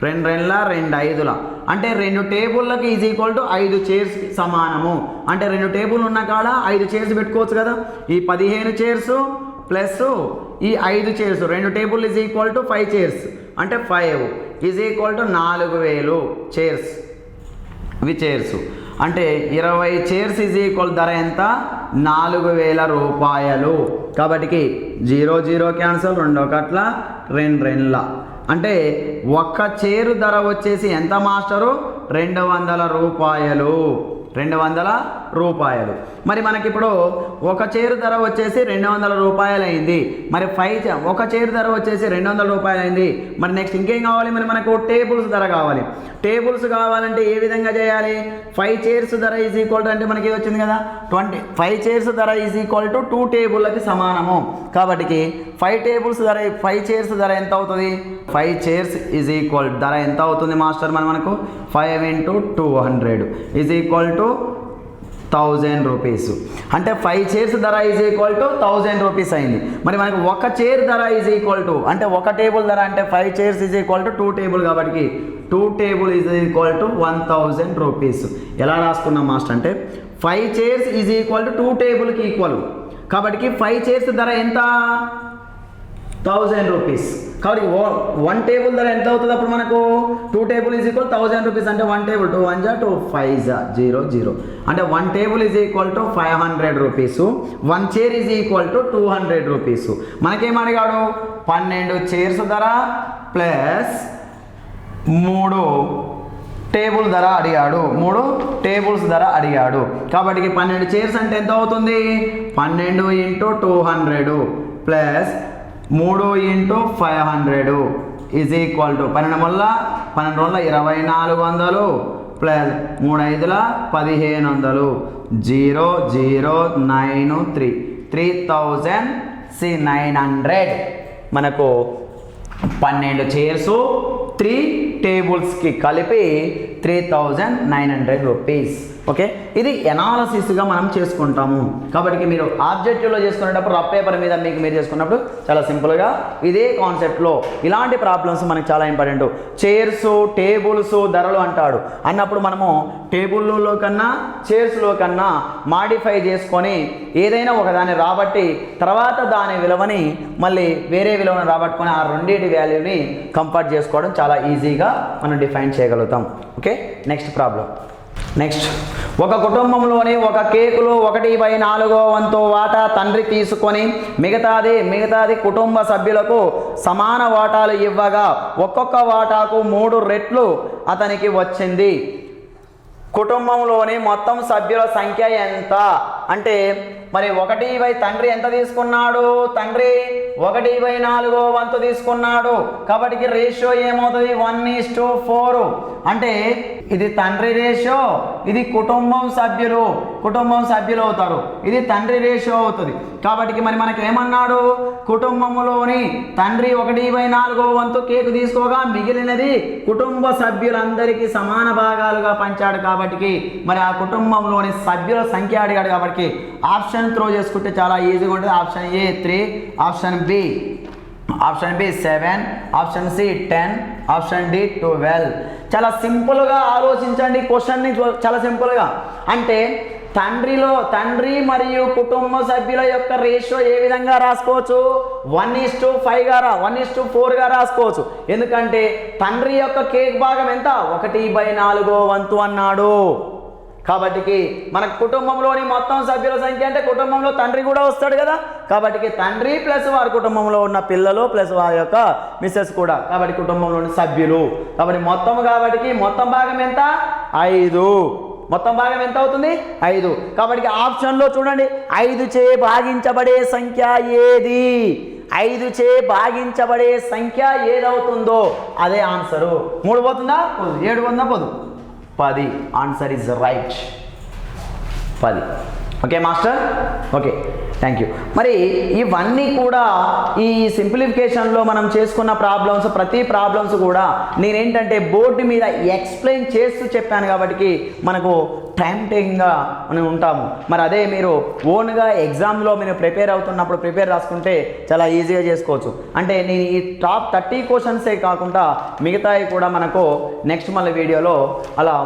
2 2 2 5 అంటే 2 టేబుల్లకి ఈజ్ ఈక్వల్ టు 5 చైర్స్ సమానము. అంటే 2 టేబుల్ ఉన్న కాడ 5 చైర్స్ పెట్టుకోవచ్చు కదా. ఈ 15 చైర్స్ ప్లస్ ఈ 5 chairs, 2 table is equal to 5 chairs అంటే 5 ఈజ్ ఈక్వల్ టు 4000 చైర్స్. ఇవి చైర్స్ అంటే 20 చైర్స్ ఈజ్ ఈక్వల్ ధర ఎంత? 4000 రూపాయలు. కాబట్టి 0 0 క్యాన్సల్, 2 1 2 2 అంటే ఒక్క చైరు ధర వచ్చేసి ఎంత మాస్టరు? 200 రూపాయలు. 200 రూపాయలు. మరి మనకి ఇప్పుడు ఒక చైరు ధర వచ్చేసి 200 రూపాయలు అయింది. మరి ఒక చైరు ధర వచ్చేసి 200 రూపాయలు అయింది. మరి నెక్స్ట్ ఇంకేం కావాలి? మరి మనకు టేబుల్స్ ధర కావాలి. టేబుల్స్ కావాలంటే ఏ విధంగా చేయాలి? 5 చైర్స్ ధర ఈజ్ ఈక్వల్ టు అంటే మనకి వచ్చింది కదా 5 చైర్స్ ధర ఈజ్ ఈక్వల్ టు 2 టేబుల్లకి సమానము. కాబట్టి 5 చైర్స్ ధర ఎంత అవుతుంది? 5 చైర్స్ ఈజ్ ఈక్వల్ ధర ఎంత అవుతుంది మాస్టర్? మనకు 5 × 200 ఈజ్ ఈక్వల్ టు 1000 రూపీస్. అంటే 5 చైర్స్ ధర ఈజ్ ఈక్వల్ టు 1000 రూపీస్ అయింది. మరి మనకి ఒక చైర్ ధర ఈజ్ ఈక్వల్ టు, అంటే ఒక టేబుల్ ధర అంటే 5 chairs is equal to 2 table కాబట్టి 2 table is equal to 1000 rupees. ఎలా రాసుకున్నాం మాస్టర్ అంటే 5 చైర్స్ ఈజ్ ఈక్వల్ టు 2 టేబుల్కి ఈక్వల్ కాబట్టి 5 చైర్స్ ధర ఎంత 1000 రూపీస్. కాబట్టి 1 టేబుల్ ధర ఎంత అవుతుంది అప్పుడు మనకు 2 టేబుల్ ఈజ్ ఈక్వల్ 1000 రూపీస్. అంటే 1 టేబుల్ 2 1 2 5 0 0 అంటే 1 table is equal to 500 rupees. 1 chair is equal to 200 rupees. మనకేం అడిగాడు 12 చైర్స్ ధర ప్లస్ 3 టేబుల్ ధర అడిగాడు, 3 టేబుల్స్ ధర అడిగాడు. కాబట్టి 12 చైర్స్ అంటే ఎంత అవుతుంది 12 × 200 ప్లస్ 3 × 500 ఈజ్ ఈక్వల్ టు 12 వల్ల 2400 ప్లస్ 3 5 1500 0 0 9 3 3900 మనకు 12 చైర్స్ 3 టేబుల్స్కి కలిపి 3900 రూపీస్. ఓకే, ఇది ఎనాలసిస్గా మనం చేసుకుంటాము. కాబట్టి మీరు ఆబ్జెక్టివ్లో చేసుకునేటప్పుడు రఫ్ పేపర్ మీద మీకు మీరు చేసుకున్నప్పుడు చాలా సింపుల్గా ఇదే కాన్సెప్ట్లో ఇలాంటి ప్రాబ్లమ్స్ మనకి చాలా ఇంపార్టెంట్. చైర్స్ టేబుల్స్ ధరలు అంటాడు అన్నప్పుడు మనము టేబుల్లో కన్నా చైర్స్లో కన్నా మాడిఫై చేసుకొని ఏదైనా ఒకదాన్ని రాబట్టి తర్వాత దాని విలువని మళ్ళీ వేరే విలువను రాబట్టుకొని ఆ రెండింటి వాల్యూని కంపేర్ చేసుకోవడం చాలా ఈజీగా మనం డిఫైన్ చేయగలుగుతాం. Okay, next problem. నెక్స్ట్, ఒక కుటుంబంలోని ఒక కేకులో 1/4 వంతు వాటా తండ్రి తీసుకొని మిగతాది కుటుంబ సభ్యులకు సమాన వాటాలు ఇవ్వగా ఒక్కొక్క వాటాకు 3 రెట్లు అతనికి వచ్చింది. కుటుంబంలోని మొత్తం సభ్యుల సంఖ్య ఎంత అంటే మరి తండ్రి ఎంత తీసుకున్నాడు, తండ్రి 1/4 వంతు తీసుకున్నాడు. కాబట్టి రేషియో ఏమవుతుంది 1:4. అంటే ఇది తండ్రి రేషియో, ఇది కుటుంబం సభ్యులు అవుతారు, ఇది తండ్రి రేషియో అవుతుంది. కాబట్టి మరి మనకి ఏమన్నాడు కుటుంబంలోని తండ్రి 1/4 వంతు కేకు తీసుకోగా మిగిలినది కుటుంబ సభ్యులందరికీ సమాన భాగాలుగా పంచాడు. కాబట్టి మరి ఆ కుటుంబంలోని సభ్యుల సంఖ్య అడిగాడు. కాబట్టి ఆప్షన్ త్రో చేసుకుంటే చాలా ఈజీగా ఉంటుంది. Option A 3, option B 7, option C 10, option D 12. చాలా సింపుల్గా ఆలోచించండి క్వశ్చన్ని, చాలా సింపుల్గా. అంటే తండ్రి మరియు కుటుంబ సభ్యుల యొక్క రేషియో ఏ విధంగా రాసుకోవచ్చు 1:4గా రాసుకోవచ్చు. ఎందుకంటే తండ్రి యొక్క కేక్ భాగం ఎంత 1/4 వంతు అన్నాడు. కాబట్టి మన కుటుంబంలోని మొత్తం సభ్యుల సంఖ్య అంటే కుటుంబంలో తండ్రి కూడా వస్తాడు కదా. కాబట్టి తండ్రి ప్లస్ వారి కుటుంబంలో ఉన్న పిల్లలు ప్లస్ వారి యొక్క మిస్సెస్ కూడా, కాబట్టి కుటుంబంలోని సభ్యులు. కాబట్టి మొత్తం భాగం ఎంత 5. మొత్తం భాగం ఎంత అవుతుంది 5. కాబట్టి ఆప్షన్లో చూడండి 5 చే భాగించబడే సంఖ్య ఏది, 5 చే భాగించబడే సంఖ్య ఏదవుతుందో అదే ఆన్సరు. 3 పోతుందా 7 పోతుందా 10. Answer is right 10. Okay master, okay, thank you. మరి ఇవన్నీ కూడా ఈ సింప్లిఫికేషన్లో మనం చేసుకున్న ప్రాబ్లమ్స్, ప్రతి ప్రాబ్లమ్స్ కూడా నేనేంటంటే బోర్డు మీద ఎక్స్ప్లెయిన్ చేస్తూ చెప్పాను. కాబట్టి మనకు టైం టేకింగ్గా మనం ఉంటాము. మరి అదే మీరు ఓన్గా ఎగ్జామ్లో మీరు ప్రిపేర్ అవుతున్నప్పుడు రాసుకుంటే చాలా ఈజీగా చేసుకోవచ్చు. అంటే నేను ఈ టాప్ 30 క్వశ్చన్సే కాకుండా మిగతాయి కూడా మనకు నెక్స్ట్ వీడియోలో అలా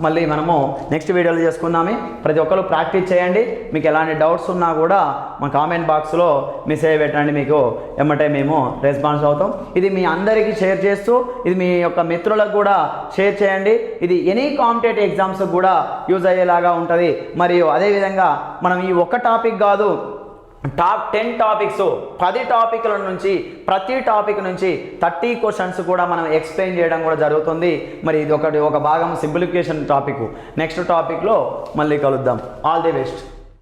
మనము నెక్స్ట్ వీడియోలో చేసుకుందామే. ప్రతి ఒక్కరు ప్రాక్టీస్ చేయండి. మీకు ఎలాంటి డౌట్స్ ఉన్నా కూడా మా కామెంట్ బాక్స్లో మెసేజ్ పెట్టండి, మీకు ఎమ్మటే మేము రెస్పాన్స్ అవుతాం. ఇది మీ అందరికీ షేర్ చేస్తూ ఇది మీ యొక్క మిత్రులకు కూడా షేర్ చేయండి. ఇది ఎనీ కాంపిటేటివ్ ఎగ్జామ్స్ కూడా యూజ్ అయ్యేలాగా ఉంటుంది. మరియు అదేవిధంగా మనం ఈ ఒక్క టాపిక్ కాదు, టాప్ 10 టాపిక్స్ 10 టాపిక్ల నుంచి ప్రతి టాపిక్ నుంచి 30 క్వశ్చన్స్ కూడా మనం ఎక్స్ప్లెయిన్ చేయడం కూడా జరుగుతుంది. మరి ఇది ఒక భాగం సింప్లిఫికేషన్ టాపిక్. నెక్స్ట్ టాపిక్లో మళ్ళీ కలుద్దాం. All the best.